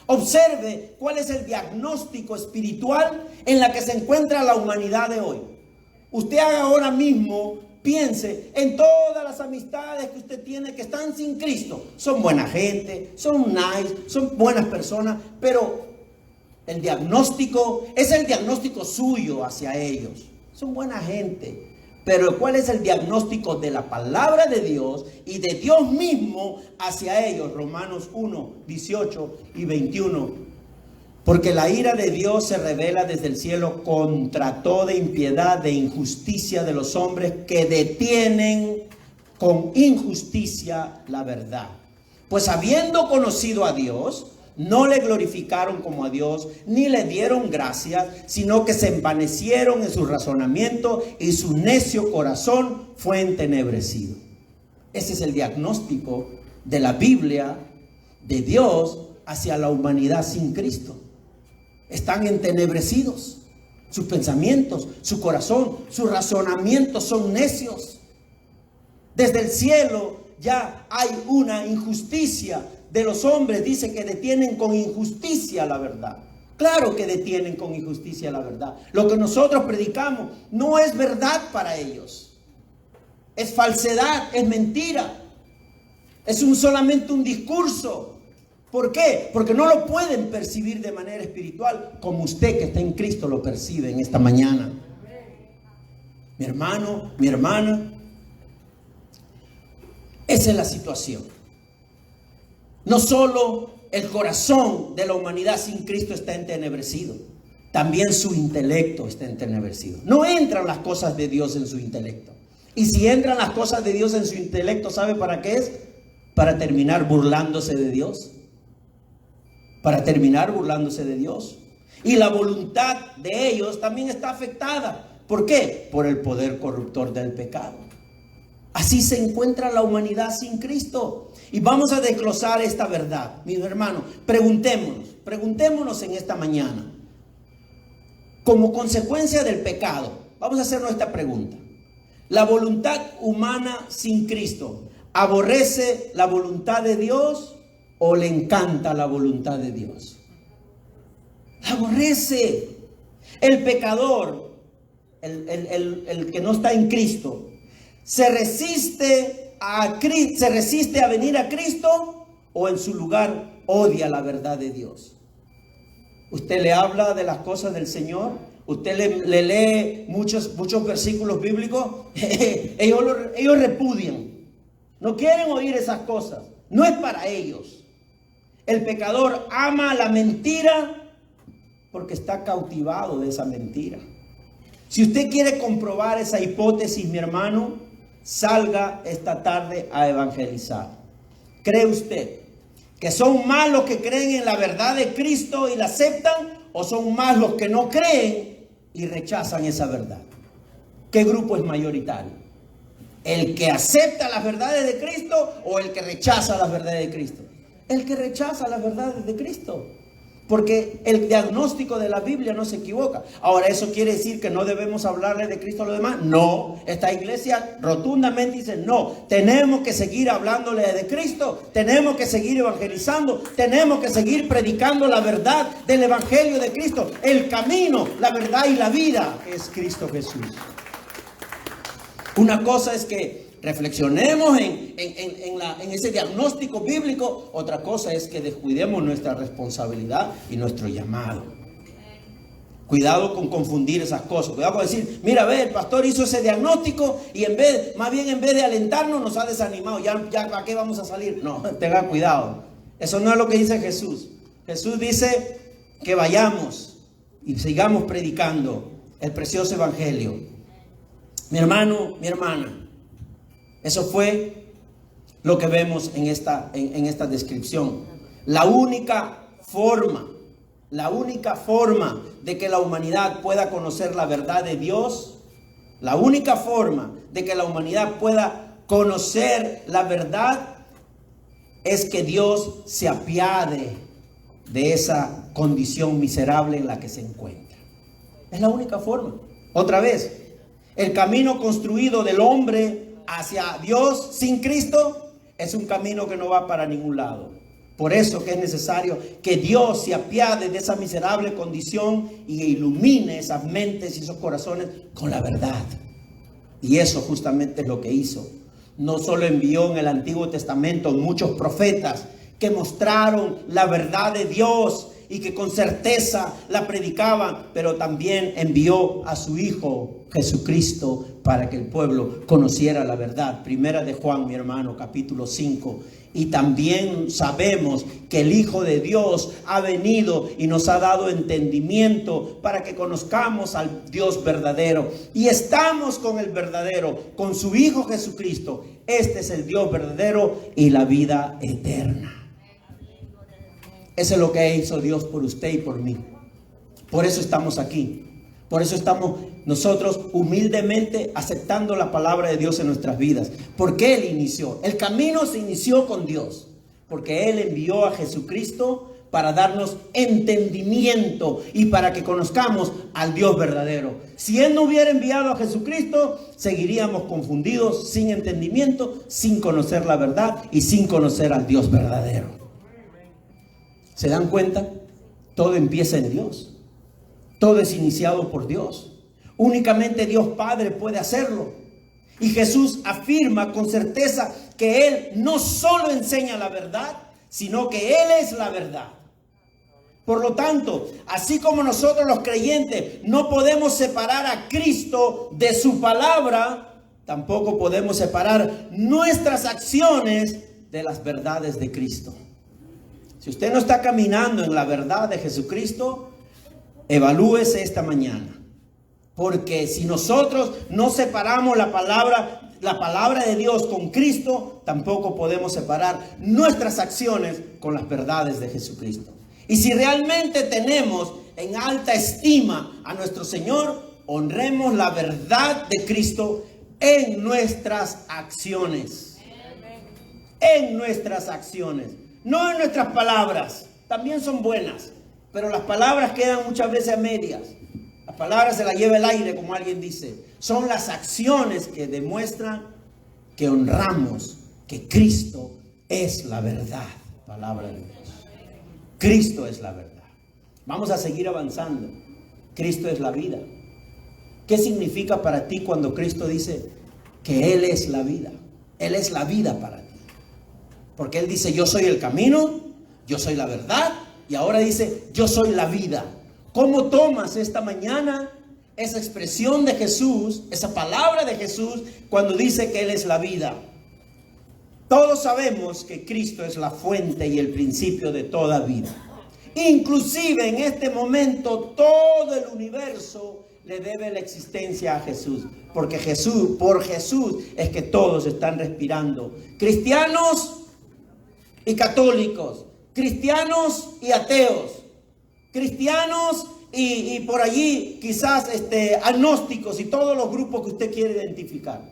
Speaker 1: Observe cuál es el diagnóstico espiritual en la que se encuentra la humanidad de hoy. Usted haga ahora mismo, piense en todas las amistades que usted tiene que están sin Cristo. Son buena gente, son nice, son buenas personas, pero el diagnóstico es el diagnóstico suyo hacia ellos. Son buena gente. Pero ¿cuál es el diagnóstico de la palabra de Dios y de Dios mismo hacia ellos? Romanos 1, 18 y 21. Porque la ira de Dios se revela desde el cielo contra toda impiedad e injusticia de los hombres que detienen con injusticia la verdad. Pues habiendo conocido a Dios, no le glorificaron como a Dios, ni le dieron gracias, sino que se envanecieron en su razonamiento y su necio corazón fue entenebrecido. Ese es el diagnóstico de la Biblia, de Dios hacia la humanidad sin Cristo. Están entenebrecidos. Sus pensamientos, su corazón, sus razonamientos son necios. Desde el cielo ya hay una injusticia de los hombres. Dice que detienen con injusticia la verdad. Claro que detienen con injusticia la verdad. Lo que nosotros predicamos no es verdad para ellos. Es falsedad, es mentira. Es solamente un discurso. ¿Por qué? Porque no lo pueden percibir de manera espiritual como usted que está en Cristo lo percibe en esta mañana. Mi hermano, mi hermana, esa es la situación. No solo el corazón de la humanidad sin Cristo está entenebrecido, también su intelecto está entenebrecido. No entran las cosas de Dios en su intelecto. Y si entran las cosas de Dios en su intelecto, ¿sabe para qué es? Para terminar burlándose de Dios. Para terminar burlándose de Dios. Y la voluntad de ellos también está afectada. ¿Por qué? Por el poder corruptor del pecado. Así se encuentra la humanidad sin Cristo. Y vamos a desglosar esta verdad, mis hermanos. Preguntémonos en esta mañana. Como consecuencia del pecado, vamos a hacernos esta pregunta. La voluntad humana sin Cristo, ¿aborrece la voluntad de Dios o le encanta la voluntad de Dios? La aborrece. El pecador, el que no está en Cristo, ¿se resiste a venir a Cristo o en su lugar odia la verdad de Dios. Usted le habla de las cosas del Señor, usted le lee muchos versículos bíblicos, ellos repudian, no quieren oír esas cosas, no es para ellos. El pecador ama la mentira porque está cautivado de esa mentira. Si usted quiere comprobar esa hipótesis, mi hermano, salga esta tarde a evangelizar. ¿Cree usted que son más los que creen en la verdad de Cristo y la aceptan, o son más los que no creen y rechazan esa verdad? ¿Qué grupo es mayoritario? ¿El que acepta las verdades de Cristo o el que rechaza las verdades de Cristo? El que rechaza las verdades de Cristo. Porque el diagnóstico de la Biblia no se equivoca. Ahora, ¿eso quiere decir que no debemos hablarle de Cristo a los demás? No, esta iglesia rotundamente dice no. Tenemos que seguir hablándole de Cristo, tenemos que seguir evangelizando, tenemos que seguir predicando la verdad del evangelio de Cristo. El camino, la verdad y la vida es Cristo Jesús. Una cosa es que reflexionemos en ese diagnóstico bíblico. Otra cosa es que descuidemos nuestra responsabilidad y nuestro llamado. Cuidado con confundir esas cosas. Cuidado con decir, mira, ve, el pastor hizo ese diagnóstico y más bien en vez de alentarnos nos ha desanimado. Ya ¿a qué vamos a salir? No, tenga cuidado. Eso no es lo que dice Jesús. Jesús dice que vayamos y sigamos predicando el precioso evangelio. Mi hermano, mi hermana, eso fue lo que vemos en esta descripción. La única forma de que la humanidad pueda conocer la verdad de Dios, la única forma de que la humanidad pueda conocer la verdad es que Dios se apiade de esa condición miserable en la que se encuentra. Es la única forma. Otra vez, el camino construido del hombre hacia Dios sin Cristo es un camino que no va para ningún lado. Por eso que es necesario que Dios se apiade de esa miserable condición y ilumine esas mentes y esos corazones con la verdad. Y eso justamente es lo que hizo. No solo envió en el Antiguo Testamento muchos profetas que mostraron la verdad de Dios y que con certeza la predicaban, pero también envió a su Hijo Jesucristo para que el pueblo conociera la verdad. Primera de Juan, mi hermano, capítulo 5. Y también sabemos que el Hijo de Dios ha venido y nos ha dado entendimiento para que conozcamos al Dios verdadero. Y estamos con el verdadero, con su Hijo Jesucristo. Este es el Dios verdadero y la vida eterna. Eso es lo que hizo Dios por usted y por mí. Por eso estamos aquí. Por eso estamos nosotros humildemente aceptando la palabra de Dios en nuestras vidas. Porque Él inició. El camino se inició con Dios. Porque Él envió a Jesucristo para darnos entendimiento y para que conozcamos al Dios verdadero. Si Él no hubiera enviado a Jesucristo, seguiríamos confundidos, sin entendimiento, sin conocer la verdad y sin conocer al Dios verdadero. ¿Se dan cuenta? Todo empieza en Dios. Todo es iniciado por Dios. Únicamente Dios Padre puede hacerlo. Y Jesús afirma con certeza que Él no solo enseña la verdad, sino que Él es la verdad. Por lo tanto, así como nosotros los creyentes no podemos separar a Cristo de su palabra, tampoco podemos separar nuestras acciones de las verdades de Cristo. Si usted no está caminando en la verdad de Jesucristo, evalúese esta mañana. Porque si nosotros no separamos la palabra de Dios con Cristo, tampoco podemos separar nuestras acciones con las verdades de Jesucristo. Y si realmente tenemos en alta estima a nuestro Señor, honremos la verdad de Cristo en nuestras acciones. En nuestras acciones. No en nuestras palabras, también son buenas, pero las palabras quedan muchas veces a medias. Las palabras se las lleva el aire, como alguien dice. Son las acciones que demuestran que honramos que Cristo es la verdad. Palabra de Dios. Cristo es la verdad. Vamos a seguir avanzando. Cristo es la vida. ¿Qué significa para ti cuando Cristo dice que Él es la vida? Él es la vida para ti. Porque Él dice, yo soy el camino, yo soy la verdad, y ahora dice, yo soy la vida. ¿Cómo tomas esta mañana esa expresión de Jesús, esa palabra de Jesús, cuando dice que Él es la vida? Todos sabemos que Cristo es la fuente y el principio de toda vida. Inclusive en este momento todo el universo le debe la existencia a Jesús. Porque por Jesús es que todos están respirando. Cristianos y católicos, cristianos y ateos, cristianos y por allí quizás agnósticos y todos los grupos que usted quiere identificar.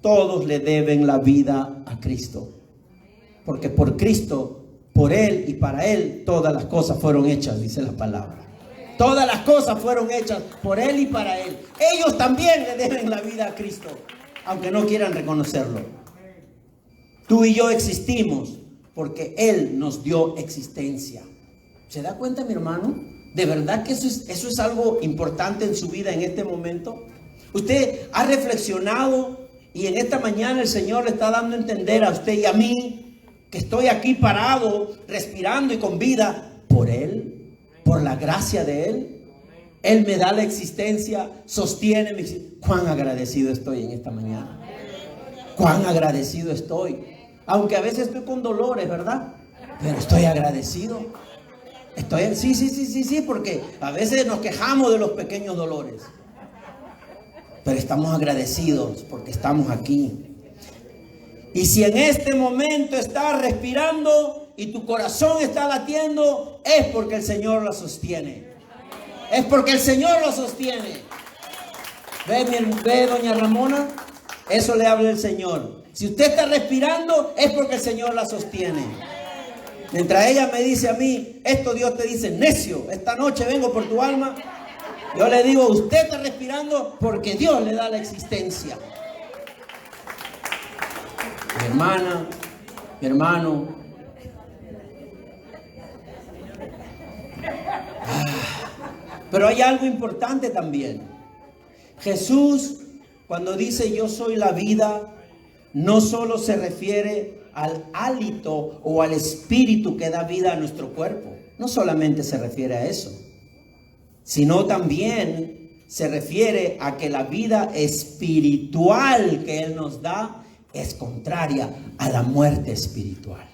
Speaker 1: Todos le deben la vida a Cristo. Porque por Cristo, por Él y para Él, todas las cosas fueron hechas, dice la palabra. Todas las cosas fueron hechas por Él y para Él. Ellos también le deben la vida a Cristo, aunque no quieran reconocerlo. Tú y yo existimos porque Él nos dio existencia. ¿Se da cuenta, mi hermano? ¿De verdad que eso es algo importante en su vida en este momento? Usted ha reflexionado y en esta mañana el Señor le está dando a entender a usted y a mí que estoy aquí parado, respirando y con vida por Él. Por la gracia de Él. Él me da la existencia, sostiene mi existencia. Cuán agradecido estoy en esta mañana. Cuán agradecido estoy. Aunque a veces estoy con dolores, ¿verdad? Pero estoy agradecido. Sí, porque a veces nos quejamos de los pequeños dolores. Pero estamos agradecidos porque estamos aquí. Y si en este momento estás respirando y tu corazón está latiendo, es porque el Señor lo sostiene. Es porque el Señor lo sostiene. ¿Ve, doña Ramona? Eso le habla el Señor. Si usted está respirando, es porque el Señor la sostiene. Mientras ella me dice a mí, esto Dios te dice, necio, esta noche vengo por tu alma. Yo le digo, usted está respirando porque Dios le da la existencia. Mi hermana, mi hermano. Pero hay algo importante también. Jesús, cuando dice yo soy la vida, no solo se refiere al hálito o al espíritu que da vida a nuestro cuerpo. No solamente se refiere a eso, sino también se refiere a que la vida espiritual que Él nos da es contraria a la muerte espiritual.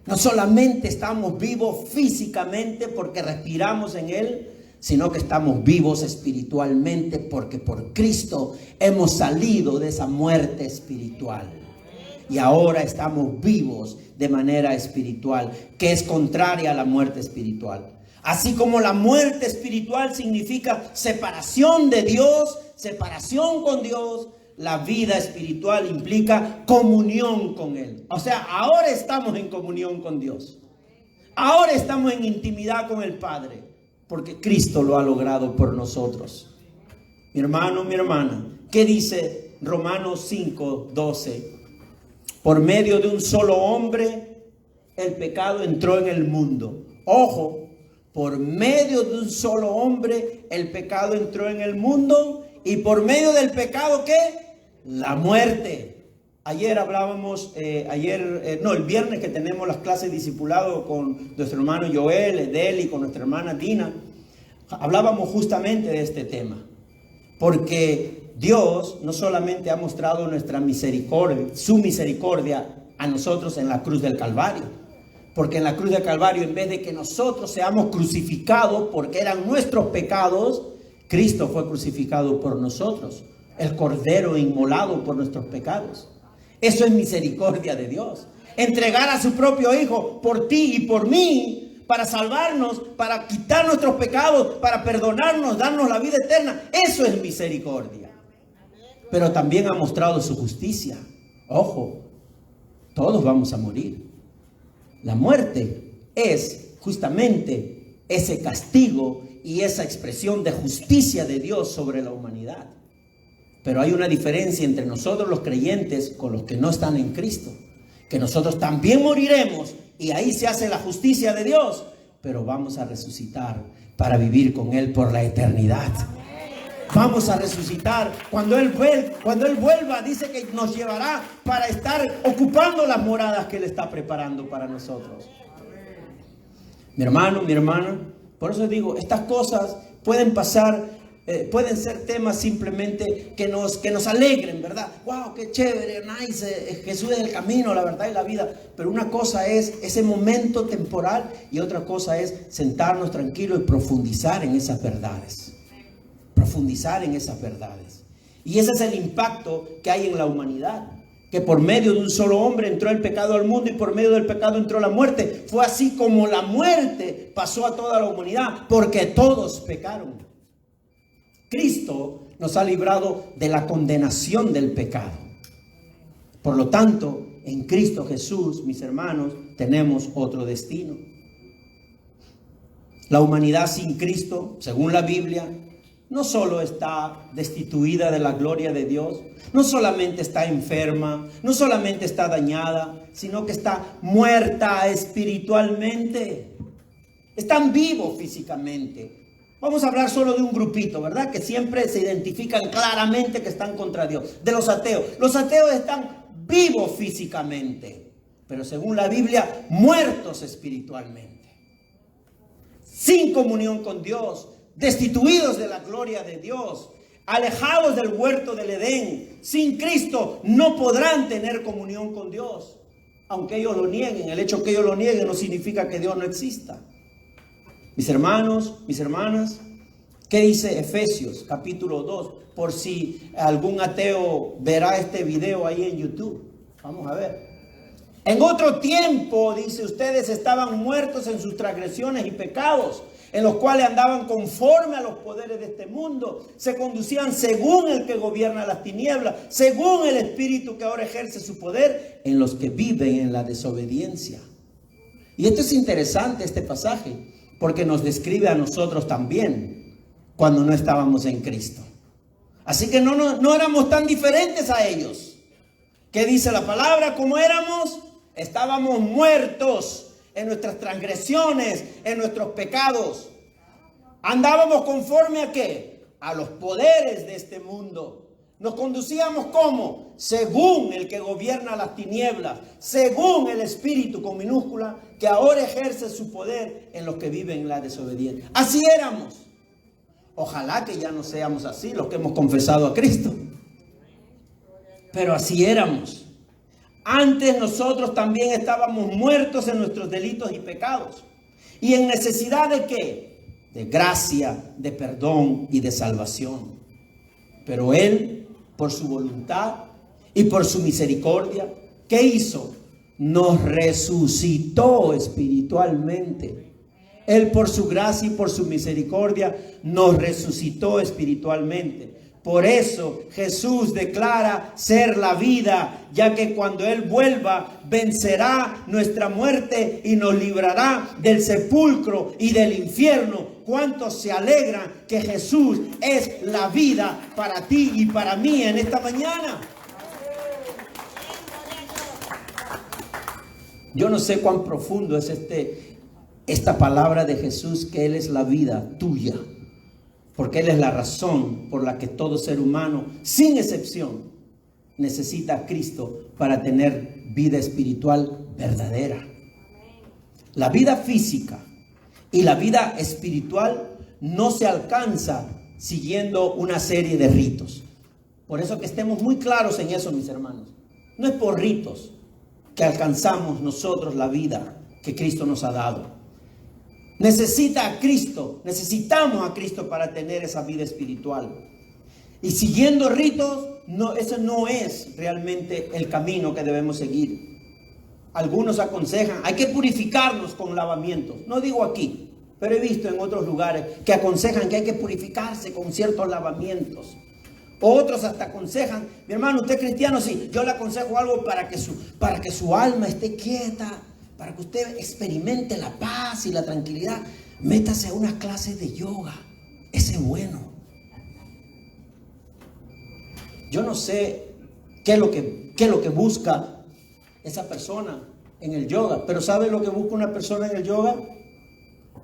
Speaker 1: No solamente estamos vivos físicamente porque respiramos en Él, sino que estamos vivos espiritualmente porque por Cristo hemos salido de esa muerte espiritual. Y ahora estamos vivos de manera espiritual, que es contraria a la muerte espiritual. Así como la muerte espiritual significa separación de Dios, separación con Dios, la vida espiritual implica comunión con Él. O sea, ahora estamos en comunión con Dios. Ahora estamos en intimidad con el Padre, porque Cristo lo ha logrado por nosotros. Mi hermano, mi hermana, ¿qué dice Romanos 5:12? Por medio de un solo hombre, el pecado entró en el mundo. Ojo, por medio de un solo hombre, el pecado entró en el mundo. Y por medio del pecado, ¿qué? La muerte. Ayer hablábamos, el viernes que tenemos las clases de discipulado con nuestro hermano Joel, Edel y con nuestra hermana Dina, hablábamos justamente de este tema. Porque Dios no solamente ha mostrado nuestra misericordia, su misericordia a nosotros en la cruz del Calvario. Porque en la cruz del Calvario, en vez de que nosotros seamos crucificados porque eran nuestros pecados, Cristo fue crucificado por nosotros. El Cordero inmolado por nuestros pecados. Eso es misericordia de Dios. Entregar a su propio Hijo por ti y por mí, para salvarnos, para quitar nuestros pecados, para perdonarnos, darnos la vida eterna. Eso es misericordia. Pero también ha mostrado su justicia. Ojo, todos vamos a morir. La muerte es justamente ese castigo y esa expresión de justicia de Dios sobre la humanidad. Pero hay una diferencia entre nosotros los creyentes con los que no están en Cristo. Que nosotros también moriremos y ahí se hace la justicia de Dios. Pero vamos a resucitar para vivir con Él por la eternidad. vamos a resucitar. Cuando Él vuelva, dice que nos llevará para estar ocupando las moradas que Él está preparando para nosotros. Mi hermano, mi hermana, por eso digo, estas cosas pueden pasar, pueden ser temas simplemente que nos alegren, ¿verdad? ¡Wow! ¡Qué chévere! ¡Nice! Jesús es el camino, la verdad y la vida. Pero una cosa es ese momento temporal y otra cosa es sentarnos tranquilos y profundizar en esas verdades. Profundizar en esas verdades. Y ese es el impacto que hay en la humanidad. Que por medio de un solo hombre entró el pecado al mundo y por medio del pecado entró la muerte. Fue así como la muerte pasó a toda la humanidad, porque todos pecaron. Cristo nos ha librado de la condenación del pecado. Por lo tanto, en Cristo Jesús, mis hermanos, tenemos otro destino. La humanidad sin Cristo, según la Biblia, no solo está destituida de la gloria de Dios, no solamente está enferma, no solamente está dañada, sino que está muerta espiritualmente. Están vivos físicamente. Vamos a hablar solo de un grupito, ¿verdad? Que siempre se identifican claramente que están contra Dios. De los ateos. Los ateos están vivos físicamente, pero según la Biblia, muertos espiritualmente. Sin comunión con Dios, destituidos de la gloria de Dios, alejados del huerto del Edén. Sin Cristo no podrán tener comunión con Dios. Aunque ellos lo nieguen, el hecho que ellos lo nieguen no significa que Dios no exista. Mis hermanos, mis hermanas, ¿qué dice Efesios capítulo 2? Por si algún ateo verá este video ahí en YouTube. Vamos a ver. En otro tiempo, dice, ustedes estaban muertos en sus transgresiones y pecados, en los cuales andaban conforme a los poderes de este mundo, se conducían según el que gobierna las tinieblas, según el espíritu que ahora ejerce su poder en los que viven en la desobediencia. Y esto es interesante, este pasaje, porque nos describe a nosotros también cuando no estábamos en Cristo. Así que no éramos tan diferentes a ellos. ¿Qué dice la palabra? ¿Cómo éramos? Estábamos muertos en nuestras transgresiones, en nuestros pecados. Andábamos conforme a ¿qué? A los poderes de este mundo. Nos conducíamos ¿cómo? Según el que gobierna las tinieblas, según el espíritu con minúscula que ahora ejerce su poder en los que viven en la desobediencia. Así éramos. Ojalá que ya no seamos así los que hemos confesado a Cristo. Pero así éramos. Antes nosotros también estábamos muertos en nuestros delitos y pecados. ¿Y en necesidad de qué? De gracia, de perdón y de salvación. Pero Él, por su voluntad y por su misericordia, ¿qué hizo? Nos resucitó espiritualmente. Él, por su gracia y por su misericordia, nos resucitó espiritualmente. Por eso Jesús declara ser la vida, ya que cuando Él vuelva, vencerá nuestra muerte y nos librará del sepulcro y del infierno. ¿Cuántos se alegran que Jesús es la vida para ti y para mí en esta mañana? Yo no sé cuán profundo es esta palabra de Jesús, que Él es la vida tuya. Porque Él es la razón por la que todo ser humano, sin excepción, necesita a Cristo para tener vida espiritual verdadera. La vida física y la vida espiritual no se alcanza siguiendo una serie de ritos. Por eso que estemos muy claros en eso, mis hermanos. No es por ritos que alcanzamos nosotros la vida que Cristo nos ha dado. Necesita a Cristo, necesitamos a Cristo para tener esa vida espiritual. Y siguiendo ritos, ese no es realmente el camino que debemos seguir. Algunos aconsejan, hay que purificarnos con lavamientos. No digo aquí, pero he visto en otros lugares que aconsejan que hay que purificarse con ciertos lavamientos. Otros hasta aconsejan, mi hermano, usted es cristiano, sí, yo le aconsejo algo para que su alma esté quieta, para que usted experimente la paz y la tranquilidad. Métase a una clase de yoga. Ese es bueno. Yo no sé qué es lo que busca esa persona en el yoga, pero ¿sabe lo que busca una persona en el yoga?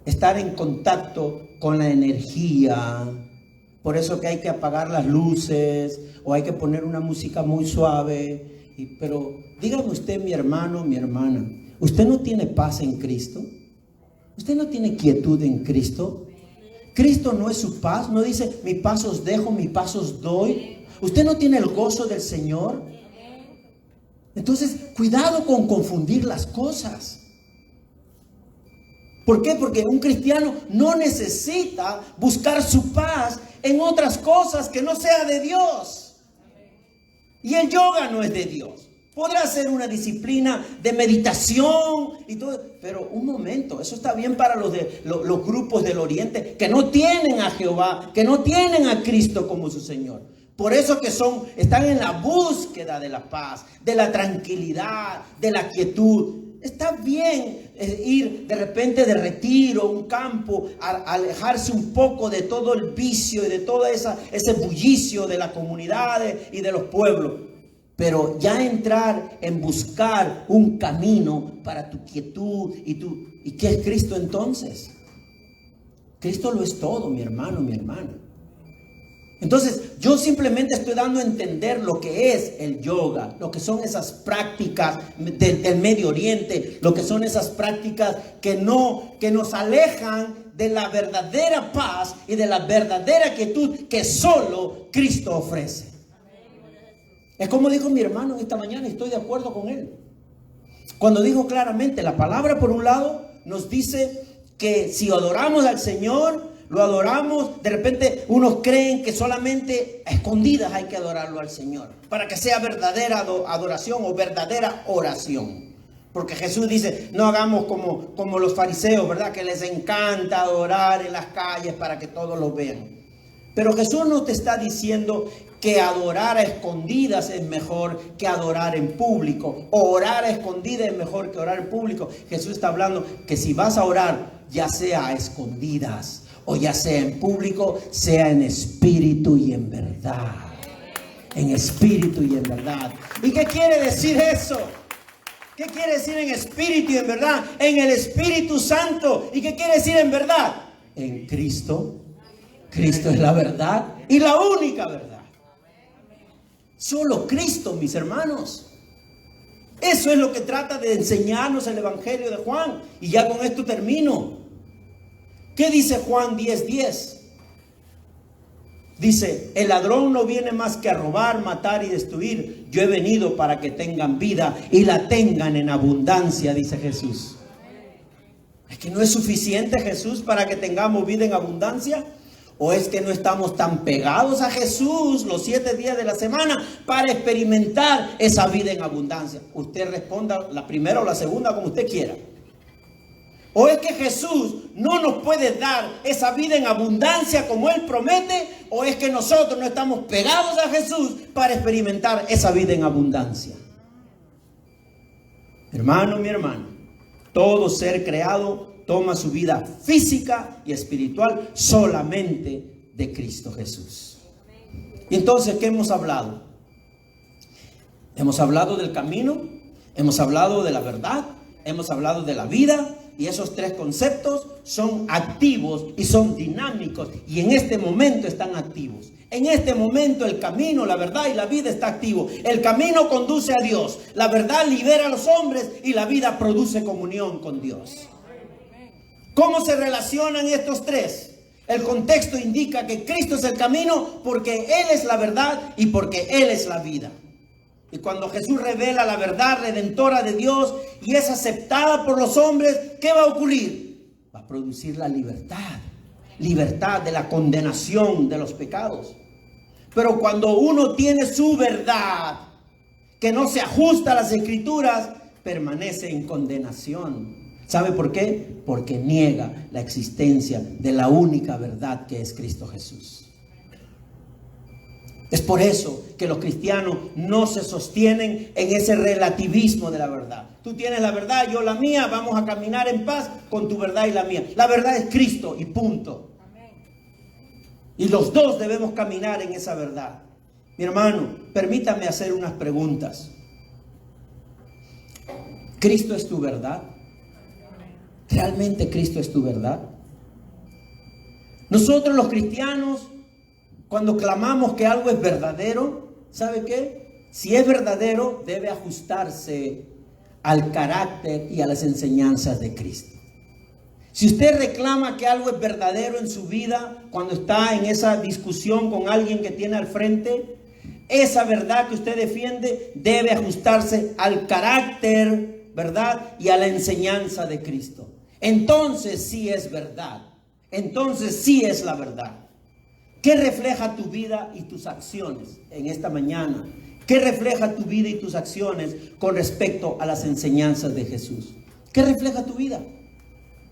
Speaker 1: Estar en contacto con la energía Por eso que hay que apagar las luces o hay que poner una música muy suave. Pero dígame usted, mi hermano, mi hermana, ¿usted no tiene paz en Cristo? ¿Usted no tiene quietud en Cristo? ¿Cristo no es su paz? ¿No dice, mi paz os dejo, mi paz os doy? ¿Usted no tiene el gozo del Señor? Entonces, cuidado con confundir las cosas. ¿Por qué? Porque un cristiano no necesita buscar su paz en otras cosas que no sea de Dios. Y el yoga no es de Dios. Podrá ser una disciplina de meditación y todo, pero un momento, eso está bien para los grupos del Oriente que no tienen a Jehová, que no tienen a Cristo como su Señor. Por eso que están en la búsqueda de la paz, de la tranquilidad, de la quietud. Está bien ir de repente de retiro a un campo, a alejarse un poco de todo el vicio y de todo ese bullicio de las comunidades y de los pueblos. Pero ya entrar en buscar un camino para tu quietud ¿y qué es Cristo entonces? Cristo lo es todo, mi hermano, mi hermana. Entonces, yo simplemente estoy dando a entender lo que es el yoga, lo que son esas prácticas del Medio Oriente, lo que son esas prácticas que nos alejan de la verdadera paz y de la verdadera quietud que solo Cristo ofrece. Es como dijo mi hermano esta mañana, y estoy de acuerdo con él. Cuando dijo claramente, la palabra por un lado nos dice que si adoramos al Señor, lo adoramos, de repente unos creen que solamente a escondidas hay que adorarlo al Señor, para que sea verdadera adoración o verdadera oración. Porque Jesús dice, no hagamos como los fariseos, ¿verdad? Que les encanta adorar en las calles para que todos los vean. Pero Jesús no te está diciendo que adorar a escondidas es mejor que adorar en público. O orar a escondidas es mejor que orar en público. Jesús está hablando que si vas a orar, ya sea a escondidas o ya sea en público, sea en espíritu y en verdad. En espíritu y en verdad. ¿Y qué quiere decir eso? ¿Qué quiere decir en espíritu y en verdad? En el Espíritu Santo. ¿Y qué quiere decir en verdad? En Cristo. Cristo es la verdad y la única verdad. Solo Cristo, mis hermanos. Eso es lo que trata de enseñarnos el Evangelio de Juan. Y ya con esto termino. ¿Qué dice Juan 10:10? Dice, el ladrón no viene más que a robar, matar y destruir. Yo he venido para que tengan vida y la tengan en abundancia, dice Jesús. ¿Es que no es suficiente Jesús para que tengamos vida en abundancia? ¿O es que no estamos tan pegados a Jesús los 7 días de la semana para experimentar esa vida en abundancia? Usted responda la primera o la segunda como usted quiera. ¿O es que Jesús no nos puede dar esa vida en abundancia como Él promete? ¿O es que nosotros no estamos pegados a Jesús para experimentar esa vida en abundancia? Hermano, mi hermano, todo ser creado toma su vida física y espiritual solamente de Cristo Jesús. Y entonces, ¿qué hemos hablado? Hemos hablado del camino, hemos hablado de la verdad, hemos hablado de la vida. Y esos 3 conceptos son activos y son dinámicos. Y en este momento están activos. En este momento el camino, la verdad y la vida está activo. El camino conduce a Dios. La verdad libera a los hombres y la vida produce comunión con Dios. ¿Cómo se relacionan estos 3? El contexto indica que Cristo es el camino porque Él es la verdad y porque Él es la vida. Y cuando Jesús revela la verdad redentora de Dios y es aceptada por los hombres, ¿qué va a ocurrir? Va a producir la libertad. Libertad de la condenación de los pecados. Pero cuando uno tiene su verdad, que no se ajusta a las Escrituras, permanece en condenación. ¿Sabe por qué? Porque niega la existencia de la única verdad que es Cristo Jesús. Es por eso que los cristianos no se sostienen en ese relativismo de la verdad. Tú tienes la verdad, yo la mía, vamos a caminar en paz con tu verdad y la mía. La verdad es Cristo y punto. Y los dos debemos caminar en esa verdad. Mi hermano, permítame hacer unas preguntas. ¿Cristo es tu verdad? ¿Realmente Cristo es tu verdad? Nosotros los cristianos cuando clamamos que algo es verdadero, ¿sabe qué? Si es verdadero, debe ajustarse al carácter y a las enseñanzas de Cristo. Si usted reclama que algo es verdadero en su vida, cuando está en esa discusión con alguien que tiene al frente, esa verdad que usted defiende debe ajustarse al carácter, ¿verdad? Y a la enseñanza de Cristo. Entonces sí es verdad. Entonces sí es la verdad. ¿Qué refleja tu vida y tus acciones en esta mañana? ¿Qué refleja tu vida y tus acciones con respecto a las enseñanzas de Jesús? ¿Qué refleja tu vida?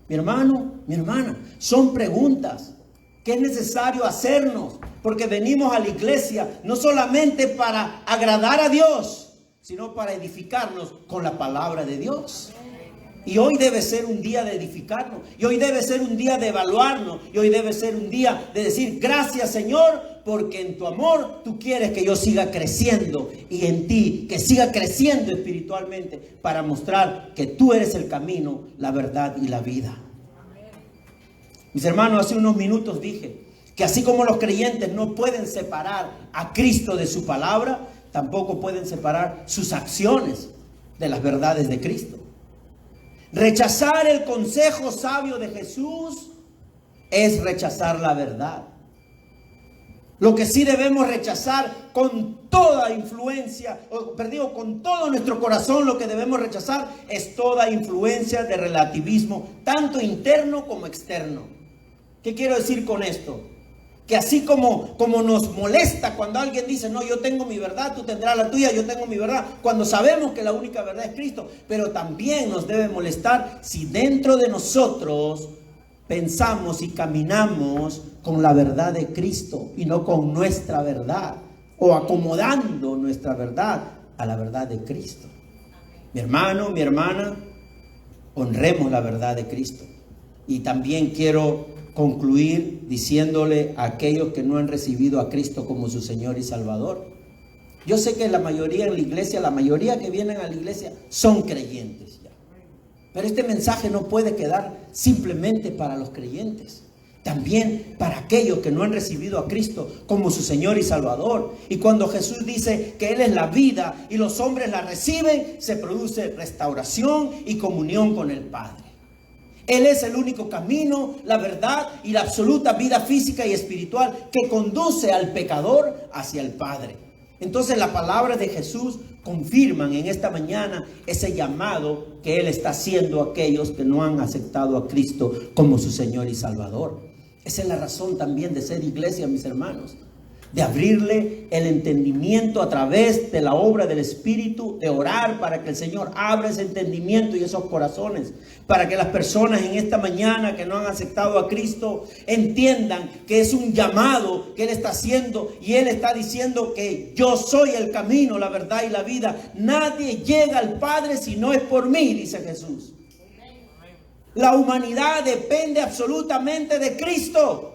Speaker 1: Mi hermano, mi hermana, son preguntas que es necesario hacernos, porque venimos a la iglesia no solamente para agradar a Dios, sino para edificarnos con la palabra de Dios. Y hoy debe ser un día de edificarnos, y hoy debe ser un día de evaluarnos, y hoy debe ser un día de decir gracias, Señor, porque en tu amor tú quieres que yo siga creciendo, y en ti que siga creciendo espiritualmente, para mostrar que tú eres el camino, la verdad y la vida. Mis hermanos, hace unos minutos dije que así como los creyentes no pueden separar a Cristo de su palabra, tampoco pueden separar sus acciones de las verdades de Cristo. Rechazar el consejo sabio de Jesús es rechazar la verdad. Lo que sí debemos rechazar con toda influencia, con todo nuestro corazón, lo que debemos rechazar es toda influencia de relativismo, tanto interno como externo. ¿Qué quiero decir con esto? Que así como nos molesta cuando alguien dice, no, yo tengo mi verdad, tú tendrás la tuya, yo tengo mi verdad, cuando sabemos que la única verdad es Cristo, pero también nos debe molestar si dentro de nosotros pensamos y caminamos con la verdad de Cristo y no con nuestra verdad, o acomodando nuestra verdad a la verdad de Cristo. Mi hermano, mi hermana, honremos la verdad de Cristo. Y también quiero concluir diciéndole a aquellos que no han recibido a Cristo como su Señor y Salvador. Yo sé que la mayoría en la iglesia, la mayoría que vienen a la iglesia son creyentes ya. Pero este mensaje no puede quedar simplemente para los creyentes. También para aquellos que no han recibido a Cristo como su Señor y Salvador. Y cuando Jesús dice que Él es la vida y los hombres la reciben, se produce restauración y comunión con el Padre. Él es el único camino, la verdad y la absoluta vida física y espiritual que conduce al pecador hacia el Padre. Entonces la palabra de Jesús confirman en esta mañana ese llamado que Él está haciendo a aquellos que no han aceptado a Cristo como su Señor y Salvador. Esa es la razón también de ser iglesia, mis hermanos. De abrirle el entendimiento a través de la obra del Espíritu, de orar para que el Señor abra ese entendimiento y esos corazones, para que las personas en esta mañana que no han aceptado a Cristo entiendan que es un llamado que Él está haciendo, y Él está diciendo que yo soy el camino, la verdad y la vida. Nadie llega al Padre si no es por mí, dice Jesús. La humanidad depende absolutamente de Cristo.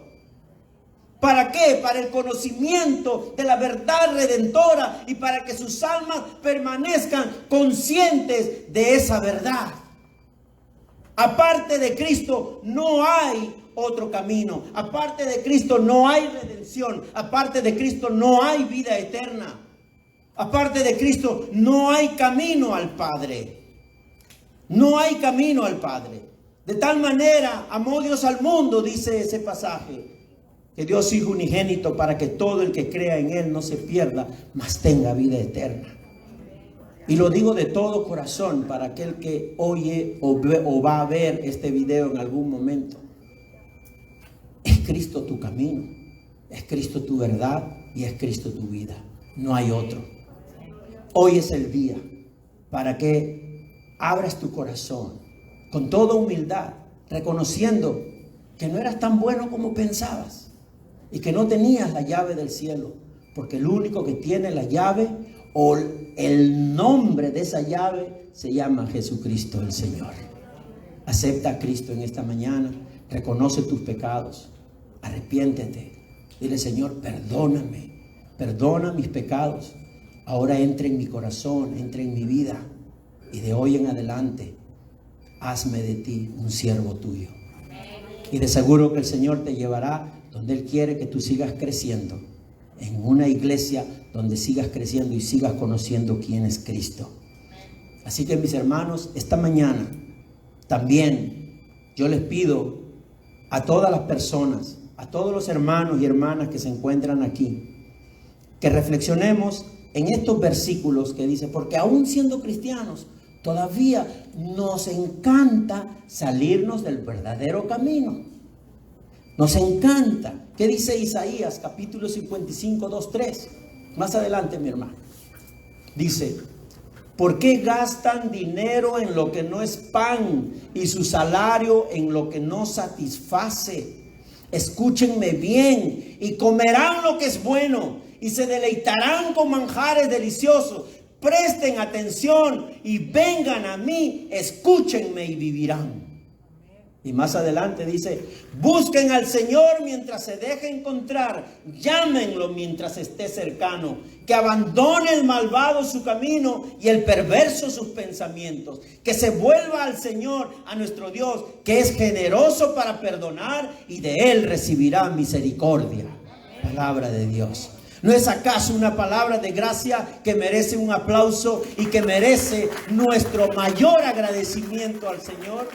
Speaker 1: ¿Para qué? Para el conocimiento de la verdad redentora y para que sus almas permanezcan conscientes de esa verdad. Aparte de Cristo no hay otro camino. Aparte de Cristo no hay redención. Aparte de Cristo no hay vida eterna. Aparte de Cristo no hay camino al Padre. No hay camino al Padre. De tal manera amó Dios al mundo, dice ese pasaje, que dio su Hijo unigénito para que todo el que crea en Él no se pierda, mas tenga vida eterna. Y lo digo de todo corazón para aquel que oye o va a ver este video en algún momento. Es Cristo tu camino, es Cristo tu verdad y es Cristo tu vida. No hay otro. Hoy es el día para que abras tu corazón con toda humildad, reconociendo que no eras tan bueno como pensabas. Y que no tenías la llave del cielo, porque el único que tiene la llave o el nombre de esa llave se llama Jesucristo el Señor. Acepta a Cristo en esta mañana, reconoce tus pecados, arrepiéntete, dile: Señor, perdóname, perdona mis pecados, ahora entra en mi corazón, entra en mi vida, y de hoy en adelante hazme de ti un siervo tuyo. Y de seguro que el Señor te llevará donde Él quiere que tú sigas creciendo en una iglesia donde sigas creciendo y sigas conociendo quién es Cristo. Así que mis hermanos, esta mañana también yo les pido a todas las personas, a todos los hermanos y hermanas que se encuentran aquí, que reflexionemos en estos versículos que dice, porque aún siendo cristianos, todavía nos encanta salirnos del verdadero camino. Nos encanta. ¿Qué dice Isaías capítulo 55, 2, 3? Más adelante, mi hermano. Dice, ¿por qué gastan dinero en lo que no es pan y su salario en lo que no satisface? Escúchenme bien y comerán lo que es bueno y se deleitarán con manjares deliciosos. Presten atención y vengan a mí, escúchenme y vivirán. Y más adelante dice, busquen al Señor mientras se deje encontrar, llámenlo mientras esté cercano, que abandone el malvado su camino y el perverso sus pensamientos, que se vuelva al Señor, a nuestro Dios, que es generoso para perdonar y de Él recibirá misericordia. Palabra de Dios. ¿No es acaso una palabra de gracia que merece un aplauso y que merece nuestro mayor agradecimiento al Señor?